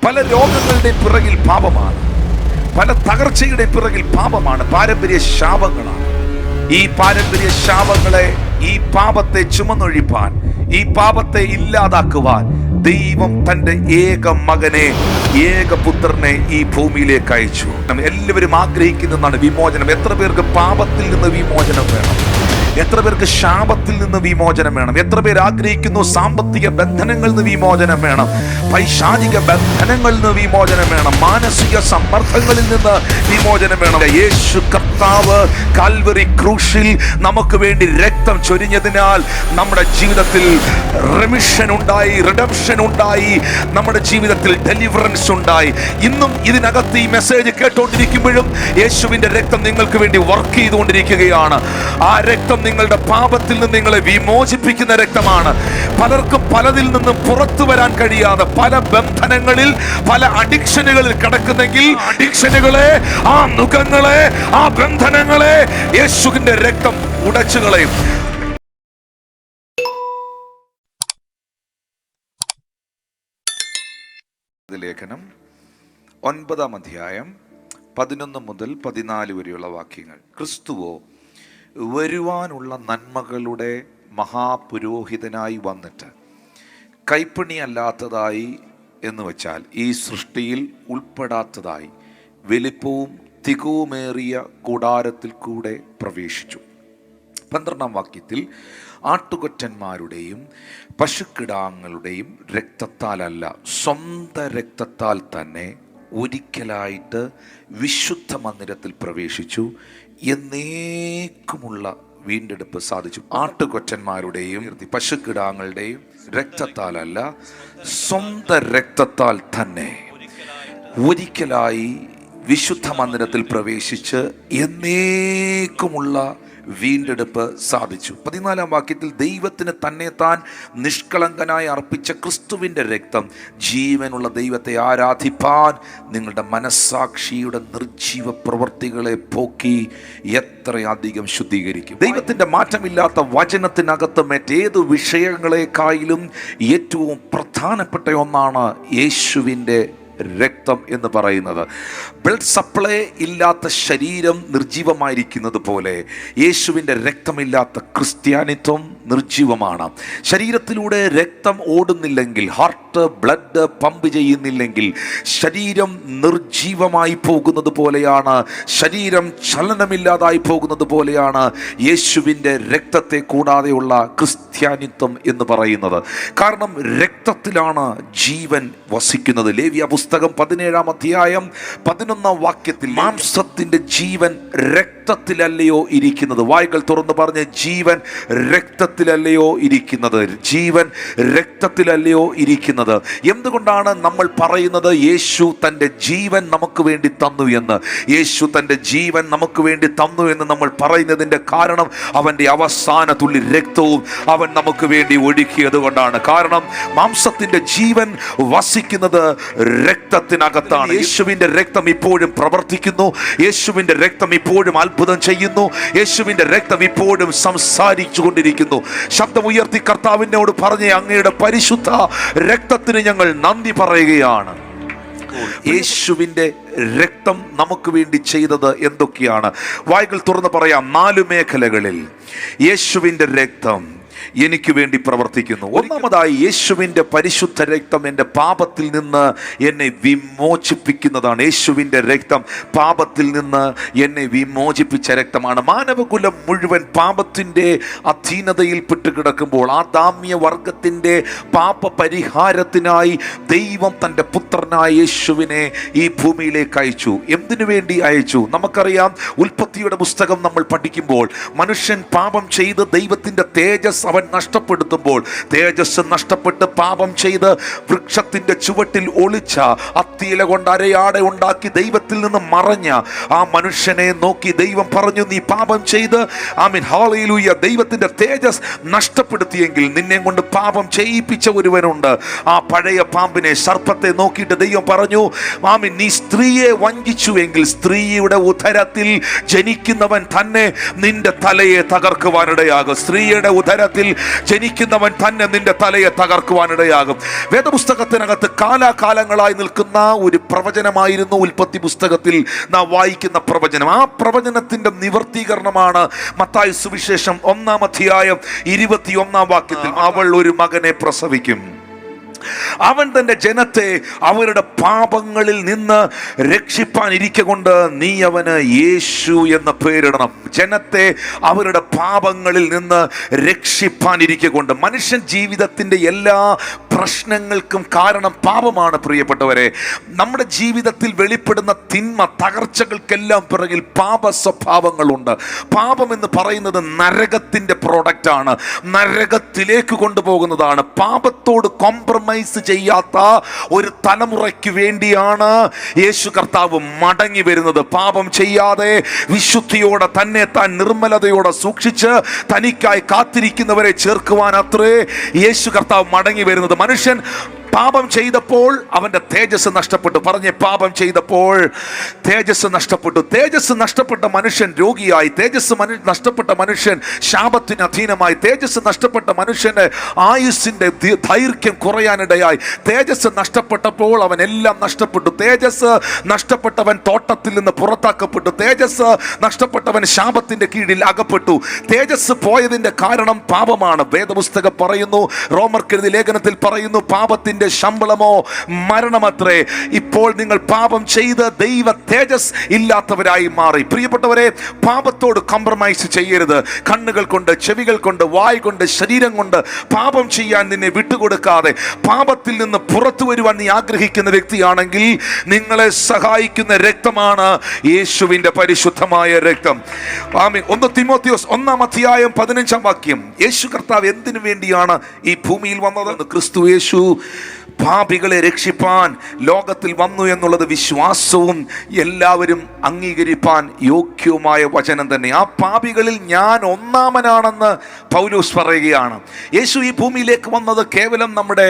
പല രോഗങ്ങളുടെ പിറകിൽ പാപമാണ്, പല തകർച്ചയുടെ പിറകിൽ പാപമാണ്, പാരമ്പര്യ ശാപങ്ങളാണ്. ഈ പാരമ്പര്യ ശാപങ്ങളെ, ഈ പാപത്തെ ചുമന്നൊഴിപ്പാൻ, ഈ പാപത്തെ ഇല്ലാതാക്കുവാൻ ദൈവം തന്റെ ഏക മകനെ, ഏകപുത്രനെ ഈ ഭൂമിയിലേക്ക് അയച്ചു. എല്ലാവരും ആഗ്രഹിക്കുന്നതാണ് വിമോചനം. എത്ര പേർക്ക് പാപത്തിൽ നിന്ന് വിമോചനം വേണം? എത്ര പേർക്ക് ശാപത്തിൽ നിന്ന് വിമോചനം വേണം? എത്ര പേർ ആഗ്രഹിക്കുന്നു സാമ്പത്തിക ബന്ധനങ്ങളിൽ നിന്ന് വിമോചനം വേണം, പൈശാചിക ബന്ധനങ്ങളിൽ നിന്ന് വിമോചനം വേണം, മാനസിക സമ്മർദ്ദങ്ങളിൽ നിന്ന് വിമോചനം വേണം? യേശു കർത്താവ് കാൽവറി ക്രൂശിൽ നമുക്ക് വേണ്ടി രക്തം ചൊരിഞ്ഞതിനാൽ നമ്മുടെ ജീവിതത്തിൽ റെമിഷൻ ഉണ്ടായി, റിഡംഷൻ ഉണ്ടായി, നമ്മുടെ ജീവിതത്തിൽ ഡെലിവറൻസ് ഉണ്ടായി. ഇന്നും ഇതിനകത്ത് ഈ മെസ്സേജ് കേട്ടുകൊണ്ടിരിക്കുമ്പോഴും യേശുവിന്റെ രക്തം നിങ്ങൾക്ക് വേണ്ടി വർക്ക് ചെയ്തുകൊണ്ടിരിക്കുകയാണ്. ആ രക്തം നിങ്ങളുടെ പാപത്തിൽ നിന്ന് നിങ്ങളെ വിമോചിപ്പിക്കുന്ന രക്തമാണ്. പലർക്കും പലതിൽ നിന്നും പുറത്തു വരാൻ കഴിയാതെ പല ബന്ധനങ്ങളിൽ, പല അഡിക്ഷനുകളിൽ കിടക്കുന്നെങ്കിൽ അഡിക്ഷനുകളെ, ആ നുഖങ്ങളെ, ആ ബന്ധനങ്ങളെ യേശുവിന്റെ രക്തം ഉടച്ചു കളയും. ലേഖനം 9-ാം അധ്യായം 11 മുതൽ 14 വരെയുള്ള വാക്യങ്ങൾ. ക്രിസ്തുവോ വരുവാനുള്ള നന്മകളുടെ മഹാപുരോഹിതനായി വന്നിട്ട് കൈപ്പണിയല്ലാത്തതായി എന്ന് വെച്ചാൽ ഈ സൃഷ്ടിയിൽ ഉൾപ്പെടാത്തതായി വലിപ്പവും തികവുമേറിയ കൂടാരത്തിൽ കൂടെ പ്രവേശിച്ചു. 12-ാം വാക്യത്തിൽ ആട്ടുകൊറ്റന്മാരുടെയും പശുക്കിടാങ്ങളുടെയും രക്തത്താലല്ല, സ്വന്തം രക്തത്താൽ തന്നെ ഒരിക്കലായിട്ട് വിശുദ്ധ മന്ദിരത്തിൽ പ്രവേശിച്ചു, എന്നേക്കുമുള്ള വീണ്ടെടുപ്പ് സാധിച്ചു. ആട്ടുകൊറ്റന്മാരുടെയും പശുക്കിടാങ്ങളുടെയും രക്തത്താലല്ല, സ്വന്തം രക്തത്താൽ തന്നെ ഒരിക്കലായി വിശുദ്ധ മന്ദിരത്തിൽ പ്രവേശിച്ച് എന്നേക്കുമുള്ള വീണ്ടെടുപ്പ് സാധിച്ചു. 14-ാം വാക്യത്തിൽ ദൈവത്തിന് തന്നെ താൻ നിഷ്കളങ്കനായി അർപ്പിച്ച ക്രിസ്തുവിൻ്റെ രക്തം ജീവനുള്ള ദൈവത്തെ ആരാധിപ്പാൻ നിങ്ങളുടെ മനസ്സാക്ഷിയുടെ നിർജീവ പ്രവൃത്തികളെ പോക്കി എത്രയധികം ശുദ്ധീകരിക്കും. ദൈവത്തിൻ്റെ മാറ്റമില്ലാത്ത വചനത്തിനകത്ത് മറ്റേതു വിഷയങ്ങളെക്കാളും ഏറ്റവും പ്രധാനപ്പെട്ട ഒന്നാണ് യേശുവിൻ്റെ രക്തം എന്ന് പറയുന്നത്. ബ്ലഡ് സപ്ലൈ ഇല്ലാത്ത ശരീരം നിർജീവമായിരിക്കുന്നത് പോലെ യേശുവിൻ്റെ രക്തമില്ലാത്ത ക്രിസ്ത്യാനിത്വം നിർജീവമാണ്. ശരീരത്തിലൂടെ രക്തം ഓടുന്നില്ലെങ്കിൽ, ഹാർട്ട് ബ്ലഡ് പമ്പ് ചെയ്യുന്നില്ലെങ്കിൽ ശരീരം നിർജീവമായി പോകുന്നത് പോലെയാണ്, ശരീരം ചലനമില്ലാതായി പോകുന്നത് പോലെയാണ് യേശുവിൻ്റെ രക്തത്തെ കൂടാതെയുള്ള ക്രിസ്ത്യാനിത്വം എന്ന് പറയുന്നത്. കാരണം രക്തത്തിലാണ് ജീവൻ വസിക്കുന്നത്. ലേവ്യ പുസ്തകം 17-ാം അധ്യായം 11-ാം വാക്യത്തിൽ മാംസത്തിന്റെ ജീവൻ രക്തത്തിലല്ലയോ ഇരിക്കുന്നത്? വായ്കൾ തുറന്ന് പറഞ്ഞ്, ജീവൻ രക്തത്തിലല്ലയോ ഇരിക്കുന്നത്? ജീവൻ രക്തത്തിലല്ലയോ ഇരിക്കുന്നത്? എന്തുകൊണ്ടാണ് നമ്മൾ പറയുന്നത് യേശു തൻ്റെ ജീവൻ നമുക്ക് വേണ്ടി തന്നു എന്ന്? യേശു തൻ്റെ ജീവൻ നമുക്ക് വേണ്ടി തന്നു എന്ന് നമ്മൾ പറയുന്നതിൻ്റെ കാരണം അവൻ്റെ അവസാന തുള്ളി രക്തവും അവൻ നമുക്ക് വേണ്ടി ഒഴുക്കിയത് കൊണ്ടാണ്. കാരണം മാംസത്തിന്റെ ജീവൻ വസിക്കുന്നത് രക്തത്തിനകത്താണ്. യേശുവിൻ്റെ രക്തം ഇപ്പോഴും പ്രവർത്തിക്കുന്നു. യേശുവിൻ്റെ രക്തം ഇപ്പോഴും അത്ഭുതം ചെയ്യുന്നു. യേശുവിൻ്റെ രക്തം ഇപ്പോഴും സംസാരിച്ചു കൊണ്ടിരിക്കുന്നു. ശബ്ദമുയർത്തി കർത്താവിനോട് പറഞ്ഞ്, അങ്ങയുടെ പരിശുദ്ധ രക്തത്തിന് ഞങ്ങൾ നന്ദി പറയുകയാണ്. യേശുവിൻ്റെ രക്തം നമുക്ക് വേണ്ടി ചെയ്തത് എന്തൊക്കെയാണ്? വായ്കൾ തുറന്ന് പറയാം. 4 മേഖലകളിൽ യേശുവിൻ്റെ രക്തം എനിക്ക് വേണ്ടി പ്രവർത്തിക്കുന്നു. ഒന്നാമതായി, യേശുവിൻ്റെ പരിശുദ്ധ രക്തം എൻ്റെ പാപത്തിൽ നിന്ന് എന്നെ വിമോചിപ്പിക്കുന്നതാണ്. യേശുവിൻ്റെ രക്തം പാപത്തിൽ നിന്ന് എന്നെ വിമോചിപ്പിച്ച രക്തമാണ്. മാനവകുലം മുഴുവൻ പാപത്തിൻ്റെ അധീനതയിൽപ്പെട്ട് കിടക്കുമ്പോൾ ആദാമ്യ വർഗത്തിൻ്റെ പാപ പരിഹാരത്തിനായി ദൈവം തൻ്റെ പുത്രനായ യേശുവിനെ ഈ ഭൂമിയിലേക്ക് അയച്ചു. എന്തിനു വേണ്ടി അയച്ചു? നമുക്കറിയാം. ഉൽപ്പത്തിയുടെ പുസ്തകം നമ്മൾ പഠിക്കുമ്പോൾ മനുഷ്യൻ പാപം ചെയ്ത് ദൈവത്തിൻ്റെ തേജസ് അവൻ നഷ്ടപ്പെടുത്തുമ്പോൾ, തേജസ് നഷ്ടപ്പെട്ട് പാപം ചെയ്ത് വൃക്ഷത്തിന്റെ ചുവട്ടിൽ ഒളിച്ച, അത്തിയില കൊണ്ട് അരയാടെ ഉണ്ടാക്കി ദൈവത്തിൽ നിന്ന് മറഞ്ഞ ആ മനുഷ്യനെ നോക്കി ദൈവം പറഞ്ഞു, നീ പാപം ചെയ്ത് ഹല്ലേലൂയ ദൈവത്തിന്റെ തേജസ് നഷ്ടപ്പെടുത്തിയെങ്കിൽ നിന്നെ കൊണ്ട് പാപം ചെയ്യിപ്പിച്ച ഒരുവനുണ്ട്. ആ പഴയ പാമ്പിനെ, സർപ്പത്തെ നോക്കിയിട്ട് ദൈവം പറഞ്ഞു, നീ സ്ത്രീയെ വഞ്ചിച്ചുവെങ്കിൽ സ്ത്രീയുടെ ഉദരത്തിൽ ജനിക്കുന്നവൻ തന്നെ നിന്റെ തലയെ തകർക്കുവാനിടയാകും. സ്ത്രീയുടെ ഉദരത്തിൽ രക്തത്തിൽ ജനിക്കുന്നവൻ തന്നെ നിന്റെ തലയെ തകർക്കുവാനിടയാകും. വേദപുസ്തകത്തിനകത്ത് കാലാകാലങ്ങളായി നിൽക്കുന്ന ഒരു പ്രവചനമായിരുന്നു ഉൽപ്പത്തി പുസ്തകത്തിൽ നാം വായിക്കുന്ന പ്രവചനം. ആ പ്രവചനത്തിന്റെ നിവർത്തീകരണമാണ് മത്തായി സുവിശേഷം 1-ാം അധ്യായം 21-ാം വാക്യത്തിൽ, അവൾ ഒരു മകനെ പ്രസവിക്കും, അവൻ തന്റെ ജനത്തെ അവരുടെ പാപങ്ങളിൽ നിന്ന് രക്ഷിപ്പാൻ ഇരിക്കൊണ്ട് നീ അവന് യേശു എന്ന പേരിടണം. ജനത്തെ അവരുടെ പാപങ്ങളിൽ നിന്ന് രക്ഷിപ്പാൻ ഇരിക്കൊണ്ട്. മനുഷ്യൻ ജീവിതത്തിന്റെ എല്ലാ പ്രശ്നങ്ങൾക്കും കാരണം പാപമാണ് പ്രിയപ്പെട്ടവരെ. നമ്മുടെ ജീവിതത്തിൽ വെളിപ്പെടുന്ന തിന്മ, തകർച്ചകൾക്കെല്ലാം പിറകിൽ പാപ സ്വഭാവങ്ങളുണ്ട്. പാപം എന്ന് പറയുന്നത് നരകത്തിന്റെ പ്രോഡക്റ്റ് ആണ്, നരകത്തിലേക്ക് കൊണ്ടുപോകുന്നതാണ്. പാപത്തോട് കോംപ്രമൈസ് ചെയ്യാത്ത ഒരു തലമുറയ്ക്ക് വേണ്ടിയാണ് യേശു കർത്താവ് മടങ്ങി വരുന്നത്. പാപം ചെയ്യാതെ വിശുദ്ധിയോടെ തന്നെ താൻ നിർമ്മലതയോടെ സൂക്ഷിച്ച് തനിക്കായി കാത്തിരിക്കുന്നവരെ ചേർക്കുവാൻ അത്രേ യേശു കർത്താവ് മടങ്ങി വരുന്നത്. മനുഷ്യൻ പാപം ചെയ്തപ്പോൾ അവന്റെ തേജസ് നഷ്ടപ്പെട്ടു. പറഞ്ഞേ, പാപം ചെയ്തപ്പോൾ തേജസ് നഷ്ടപ്പെട്ടു. തേജസ് നഷ്ടപ്പെട്ട മനുഷ്യൻ രോഗിയായി, തേജസ് നഷ്ടപ്പെട്ട മനുഷ്യൻ ശാപത്തിന് അധീനമായി, തേജസ് നഷ്ടപ്പെട്ട മനുഷ്യന്റെ ആയുസ്സിന്റെ ദൈർഘ്യം കുറയാനിടയായി. തേജസ് നഷ്ടപ്പെട്ടപ്പോൾ അവൻ എല്ലാം നഷ്ടപ്പെട്ടു. തേജസ് നഷ്ടപ്പെട്ടവൻ തോട്ടത്തിൽ നിന്ന് പുറത്താക്കപ്പെട്ടു. തേജസ് നഷ്ടപ്പെട്ടവൻ ശാപത്തിന്റെ കീഴിൽ അകപ്പെട്ടു. തേജസ് പോയതിന്റെ കാരണം പാപമാണ്. വേദപുസ്തകം പറയുന്നു, റോമർക്കെഴുതിയ ലേഖനത്തിൽ പറയുന്നു, പാപത്തിന്റെ ശമ്പളമോ മരണമത്രേ. ഇപ്പോൾ നിങ്ങൾ പാപം ചെയ്ത് ദൈവ തേജസ് ഇല്ലാത്തവരായി മാറി. പ്രിയപ്പെട്ടവരെ, പാപത്തോട് കോംപ്രമൈസ് ചെയ്യരുത്. കണ്ണുകൾ കൊണ്ട്, ചെവികൾ കൊണ്ട്, വായ് കൊണ്ട്, ശരീരം കൊണ്ട് പാപം ചെയ്യാൻ നിന്നെ വിട്ടുകൊടുക്കാതെ പാപത്തിൽ നിന്ന് പുറത്തു വരുവാൻ നീ ആഗ്രഹിക്കുന്ന വ്യക്തിയാണെങ്കിൽ നിങ്ങളെ സഹായിക്കുന്ന രക്തമാണ് യേശുവിന്റെ പരിശുദ്ധമായ രക്തം. ആമേൻ. 1 തിമോത്തിയോസ് 1-ാം അധ്യായം 15-ാം വാക്യം. യേശു കർത്താവ് എന്തിനു വേണ്ടിയാണ് ഈ ഭൂമിയിൽ വന്നത്? ക്രിസ്തു യേശു പാപികളെ രക്ഷിപ്പാൻ ലോകത്തിൽ വന്നു എന്നുള്ളത് വിശ്വാസവും എല്ലാവരും അംഗീകരിപ്പാൻ യോഗ്യവുമായ വചനം തന്നെ. ആ പാപികളിൽ ഞാൻ ഒന്നാമനാണെന്ന് പൗലോസ് പറയുകയാണ്. യേശു ഈ ഭൂമിയിലേക്ക് വന്നത് കേവലം നമ്മുടെ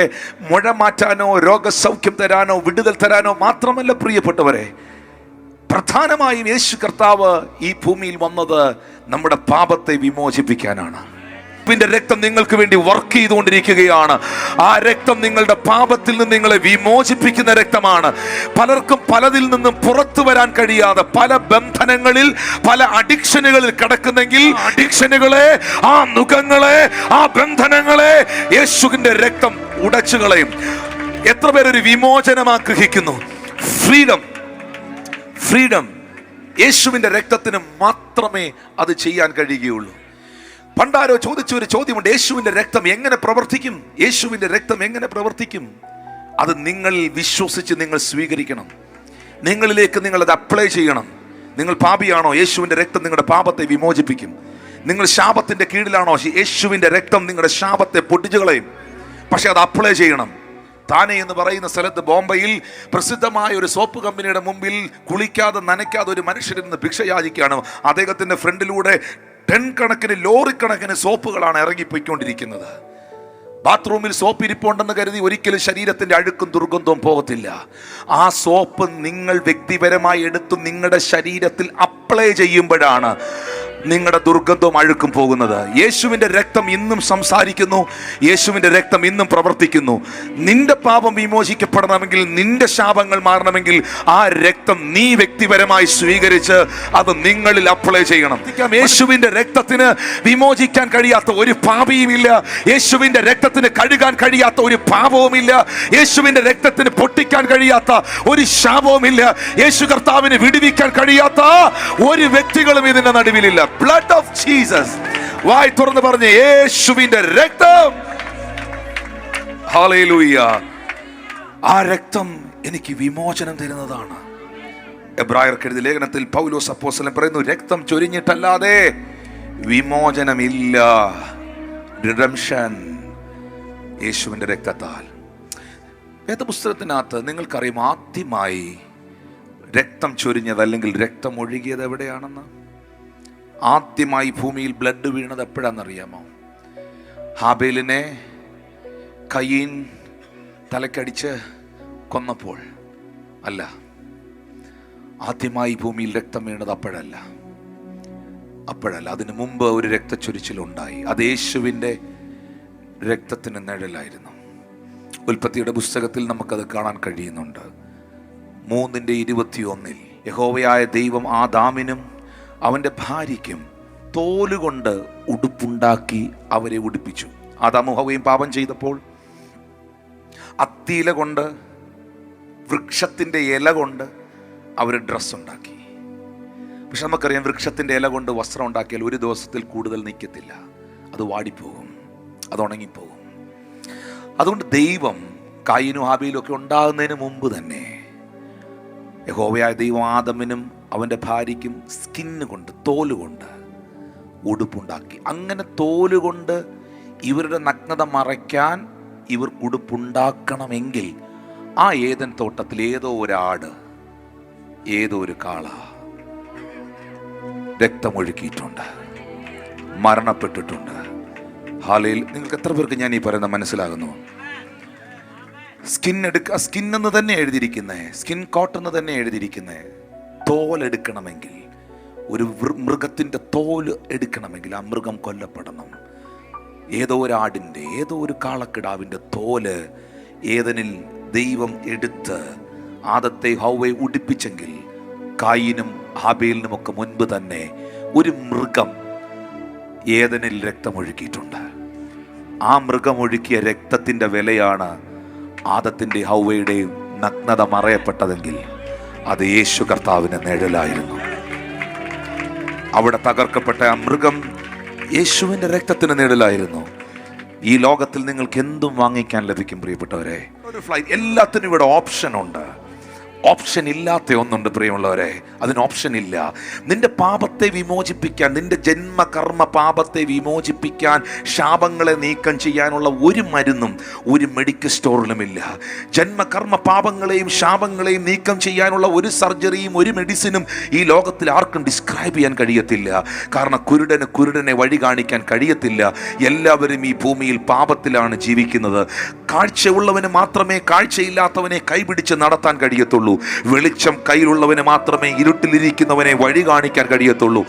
മുഴ മാറ്റാനോ രോഗസൗഖ്യം തരാനോ വിടുതൽ തരാനോ മാത്രമല്ല പ്രിയപ്പെട്ടവരെ. പ്രധാനമായും യേശു കർത്താവ് ഈ ഭൂമിയിൽ വന്നത് നമ്മുടെ പാപത്തെ വിമോചിപ്പിക്കാനാണ്. രക്തം നിങ്ങൾക്ക് വേണ്ടി വർക്ക് ചെയ്തുകൊണ്ടിരിക്കുകയാണ്. ആ രക്തം നിങ്ങളുടെ പാപത്തിൽ നിന്ന് നിങ്ങളെ വിമോചിപ്പിക്കുന്ന രക്തമാണ്. പലർക്കും പലതിൽ നിന്നും പുറത്തു വരാൻ കഴിയാതെ പല ബന്ധനങ്ങളിൽ, പല അഡിക്ഷനുകളിൽ കിടക്കുന്നെങ്കിൽ അഡിക്ഷനുകളെ, ആ നുഖങ്ങളെ, ആ ബന്ധനങ്ങളെ യേശുവിന്റെ രക്തം ഉടച്ചു കളയും. എത്ര പേരൊരു വിമോചനം ആഗ്രഹിക്കുന്നു? Freedom, freedom. യേശുവിന്റെ രക്തത്തിന് മാത്രമേ അത് ചെയ്യാൻ കഴിയുകയുള്ളൂ. പണ്ടാരോ ചോദിച്ച ഒരു ചോദ്യമുണ്ട്, യേശുവിന്റെ രക്തം എങ്ങനെ പ്രവർത്തിക്കും? യേശുവിന്റെ രക്തം എങ്ങനെ പ്രവർത്തിക്കും? അത് നിങ്ങളിൽ വിശ്വസിച്ച് നിങ്ങൾ സ്വീകരിക്കണം. നിങ്ങളിലേക്ക് നിങ്ങൾ അത് അപ്ലൈ ചെയ്യണം. നിങ്ങൾ പാപിയാണോ? യേശുവിന്റെ രക്തം നിങ്ങളുടെ പാപത്തെ വിമോചിപ്പിക്കും. നിങ്ങൾ ശാപത്തിന്റെ കീഴിലാണോ? യേശുവിന്റെ രക്തം നിങ്ങളുടെ ശാപത്തെ പൊട്ടിച്ചു കളയും. പക്ഷെ അത് അപ്ലൈ ചെയ്യണം. താനെ എന്ന് പറയുന്ന സ്ഥലത്ത്, ബോംബെയിൽ പ്രസിദ്ധമായ ഒരു സോപ്പ് കമ്പനിയുടെ മുമ്പിൽ കുളിക്കാതെ നനയ്ക്കാതെ ഒരു മനുഷ്യരിന്ന് ഭിക്ഷ യാചിക്കുകയാണ്. അദ്ദേഹത്തിന്റെ ഫ്രണ്ടിലൂടെ 10 കണക്കിന് ലോറിക്കണക്കിന് സോപ്പുകളാണ് ഇറങ്ങിപ്പോയിക്കൊണ്ടിരിക്കുന്നത്. ബാത്റൂമിൽ സോപ്പ് ഇരിപ്പുണ്ടെന്ന് കരുതി ഒരിക്കലും ശരീരത്തിന്റെ അഴുക്കും ദുർഗന്ധവും പോകത്തില്ല. ആ സോപ്പ് നിങ്ങൾ വ്യക്തിപരമായി എടുത്ത് നിങ്ങളുടെ ശരീരത്തിൽ അപ്ലൈ ചെയ്യുമ്പോഴാണ് നിങ്ങളുടെ ദുർഗന്ധവും അഴുക്കും പോകുന്നത്. യേശുവിന്റെ രക്തം ഇന്നും സംസാരിക്കുന്നു. യേശുവിന്റെ രക്തം ഇന്നും പ്രവർത്തിക്കുന്നു. നിന്റെ പാപം വിമോചിക്കപ്പെടണമെങ്കിൽ, നിന്റെ ശാപങ്ങൾ മാറണമെങ്കിൽ ആ രക്തം നീ വ്യക്തിപരമായി സ്വീകരിച്ച് അത് നിങ്ങളിൽ അപ്ലൈ ചെയ്യണം. യേശുവിന്റെ രക്തത്തിന് വിമോചിക്കാൻ കഴിയാത്ത ഒരു പാപിയുമില്ല. യേശുവിന്റെ രക്തത്തിന് കഴുകാൻ കഴിയാത്ത ഒരു പാപവുമില്ല. യേശുവിന്റെ രക്തത്തിന് പൊട്ടിക്കാൻ കഴിയാത്ത ഒരു ശാപവുമില്ല. യേശു കർത്താവിന് വിടുവിക്കാൻ കഴിയാത്ത ഒരു വ്യക്തികളും ഇതിന്റെ നടുവിലില്ല. Blood of Jesus. വായി തുറന്ന് പറഞ്ഞേ, യേശുവിന്റെ രക്തം. ഹല്ലേലൂയ. ആ രക്തം എനിക്ക് വിമോചനം തരുന്നതാണ്. എബ്രായർക്കെഴുതിയ ലേഖനത്തിൽ പൗലോസ് അപ്പോസ്തലൻ പറയുന്നു, രക്തം ചൊരിഞ്ഞിട്ടല്ലാതെ വിമോചനമില്ല. റിഡംഷൻ യേശുവിന്റെ രക്തത്താൽ. വേദപുസ്തകത്തിനകത്ത് നിങ്ങൾക്കറിയാം, ആദ്യമായി രക്തം ചൊരിഞ്ഞത് അല്ലെങ്കിൽ രക്തം ഒഴുകിയത് എവിടെയാണെന്ന്? ആദ്യമായി ഭൂമിയിൽ ബ്ലഡ് വീണത് എപ്പോഴാണെന്നറിയാമോ? ഹാബേലിനെ കയീൻ തലക്കടിച്ച് കൊന്നപ്പോൾ അല്ല. ആദ്യമായി ഭൂമിയിൽ രക്തം വീണത് അപ്പോഴല്ല. അതിനു മുമ്പ് ഒരു രക്തച്ചൊരിച്ചിലുണ്ടായി. അത് യേശുവിൻ്റെ രക്തത്തിന് നിഴലായിരുന്നു. ഉൽപ്പത്തിയുടെ പുസ്തകത്തിൽ നമുക്കത് കാണാൻ കഴിയുന്നുണ്ട്. 3:21 യഹോവയായ ദൈവം ആദാമിനും അവൻ്റെ ഭാര്യയ്ക്കും തോലുകൊണ്ട് ഉടുപ്പുണ്ടാക്കി അവരെ ഉടുപ്പിച്ചു. ആദാമും ഹവ്വയും പാപം ചെയ്തപ്പോൾ അത്തിയില കൊണ്ട്, വൃക്ഷത്തിൻ്റെ ഇല കൊണ്ട് അവർ ഡ്രസ്സ് ഉണ്ടാക്കി. പക്ഷെ നമുക്കറിയാം, വൃക്ഷത്തിൻ്റെ ഇല കൊണ്ട് വസ്ത്രം ഉണ്ടാക്കിയാൽ ഒരു ദിവസത്തിൽ കൂടുതൽ നിൽക്കത്തില്ല, അത് വാടിപ്പോകും, അത് ഉണങ്ങിപ്പോകും. അതുകൊണ്ട് ദൈവം കായീനും ഹാബീലും ഒക്കെ ഉണ്ടാകുന്നതിന് മുമ്പ് തന്നെ യഹോവയായ ദൈവം ആദമിനും അവൻ്റെ ഭാര്യയ്ക്കും സ്കിന്ന് കൊണ്ട്, തോലുകൊണ്ട് ഉടുപ്പുണ്ടാക്കി. അങ്ങനെ തോലുകൊണ്ട് ഇവരുടെ നഗ്നത മറയ്ക്കാൻ ഇവർക്ക് ഉടുപ്പുണ്ടാക്കണമെങ്കിൽ ആ ഏദൻ തോട്ടത്തിൽ ഏതോ ഒരാട്, ഏതോ ഒരു കാള രക്തമൊഴുക്കിയിട്ടുണ്ട്, മരണപ്പെട്ടിട്ടുണ്ട്. ഹാലയിൽ നിങ്ങൾക്ക് എത്ര പേർക്ക് ഞാൻ ഈ പറയുന്നത് മനസ്സിലാകുന്നു? സ്കിൻ എന്ന് തന്നെ എഴുതിയിരിക്കുന്നേ, സ്കിൻ കോട്ട് എന്ന് തന്നെ എഴുതിയിരിക്കുന്നേ. തോലെടുക്കണമെങ്കിൽ, ഒരു മൃഗത്തിൻ്റെ തോല് എടുക്കണമെങ്കിൽ ആ മൃഗം കൊല്ലപ്പെടണം. ഏതോ ഒരു ആടിൻ്റെ, ഏതോ ഒരു കാളക്കിടാവിൻ്റെ തോല് ഏദനിൽ ദൈവം എടുത്ത് ആദത്തെ ഹൗവയെ ഉടുപ്പിച്ചെങ്കിൽ കായീനും ഹാബേലിനുമൊക്കെ മുൻപ് തന്നെ ഒരു മൃഗം ഏദനിൽ രക്തമൊഴുക്കിയിട്ടുണ്ട്. ആ മൃഗമൊഴുക്കിയ രക്തത്തിൻ്റെ വിലയാണ് ആദത്തിൻ്റെ ഹൗവയുടെയും നഗ്നത മറയപ്പെട്ടതെങ്കിൽ അത് യേശു കർത്താവിൻ്റെ നിഴലായിരുന്നു. അവിടെ തകർക്കപ്പെട്ട ആ മൃഗം യേശുവിൻ്റെ രക്തത്തിന് നിഴലായിരുന്നു. ഈ ലോകത്തിൽ നിങ്ങൾക്ക് എന്തും വാങ്ങിക്കാൻ ലഭിക്കും പ്രിയപ്പെട്ടവരെ. ഒരു ഫ്ലൈറ്റ്, എല്ലാത്തിനും ഇവിടെ ഓപ്ഷൻ ഉണ്ട്. ഓപ്ഷൻ ഇല്ലാത്ത ഒന്നുണ്ട് പ്രിയമുള്ളവരെ, അതിന് ഓപ്ഷൻ ഇല്ല. നിന്റെ പാപത്തെ വിമോചിപ്പിക്കാൻ, നിന്റെ ജന്മകർമ്മ പാപത്തെ വിമോചിപ്പിക്കാൻ, ശാപങ്ങളെ നീക്കം ചെയ്യാനുള്ള ഒരു മരുന്നും ഒരു മെഡിക്കൽ സ്റ്റോറിലുമില്ല. ജന്മകർമ്മ പാപങ്ങളെയും ശാപങ്ങളെയും നീക്കം ചെയ്യാനുള്ള ഒരു സർജറിയും ഒരു മെഡിസിനും ഈ ലോകത്തിൽ ആർക്കും ഡിസ്ക്രൈബ് ചെയ്യാൻ കഴിയത്തില്ല. കാരണം കുരുടനെ വഴി കാണിക്കാൻ കഴിയത്തില്ല. എല്ലാവരും ഈ ഭൂമിയിൽ പാപത്തിലാണ് ജീവിക്കുന്നത്. കാഴ്ചയുള്ളവന് മാത്രമേ കാഴ്ചയില്ലാത്തവനെ കൈപിടിച്ച് നടത്താൻ കഴിയത്തുള്ളൂ. വെളിച്ചം കയ്യിലുള്ളവന് മാത്രമേ ഇരുട്ടിലിരിക്കുന്നവനെ വഴി കാണിക്കാൻ കഴിയത്തുള്ളൂ.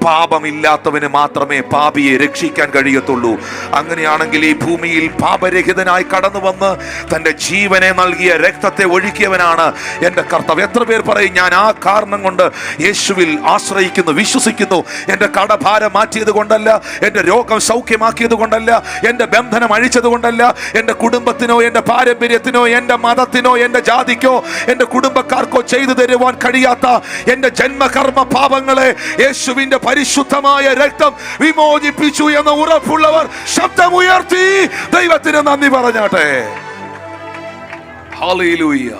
പാപമില്ലാത്തവന് മാത്രമേ പാപിയെ രക്ഷിക്കാൻ കഴിയത്തുള്ളൂ. അങ്ങനെയാണെങ്കിൽ ഈ ഭൂമിയിൽ പാപരഹിതനായി കടന്നു വന്ന് തൻ്റെ ജീവനെ നൽകിയ രക്തത്തെ ഒഴുക്കിയവനാണ് എൻ്റെ കർത്താവ്. എത്ര പേർ പറയും, ഞാൻ ആ കാരണം കൊണ്ട് യേശുവിൽ ആശ്രയിക്കുന്നു, വിശ്വസിക്കുന്നു. എൻ്റെ കടഭാരം മാറ്റിയത് കൊണ്ടല്ല, എൻ്റെ രോഗം സൗഖ്യമാക്കിയത് കൊണ്ടല്ല, എൻ്റെ ബന്ധനം അഴിച്ചത് കൊണ്ടല്ല, എൻ്റെ കുടുംബത്തിനോ എൻ്റെ പാരമ്പര്യത്തിനോ എൻ്റെ മതത്തിനോ എൻ്റെ ജാതിക്കോ എൻ്റെ കുടുംബക്കാർക്കോ ചെയ്തു തരുവാൻ കഴിയാത്ത എൻ്റെ ജന്മകർമ്മ പാപങ്ങളെ യേശുവിൻ്റെ പരിശുദ്ധമായ രക്തം വിമോചിപ്പിച്ചു എന്ന ഉറപ്പുള്ളവർ ശബ്ദമുയർത്തി ദൈവത്തിന് നന്ദി പറഞ്ഞാട്ടെ. Hallelujah,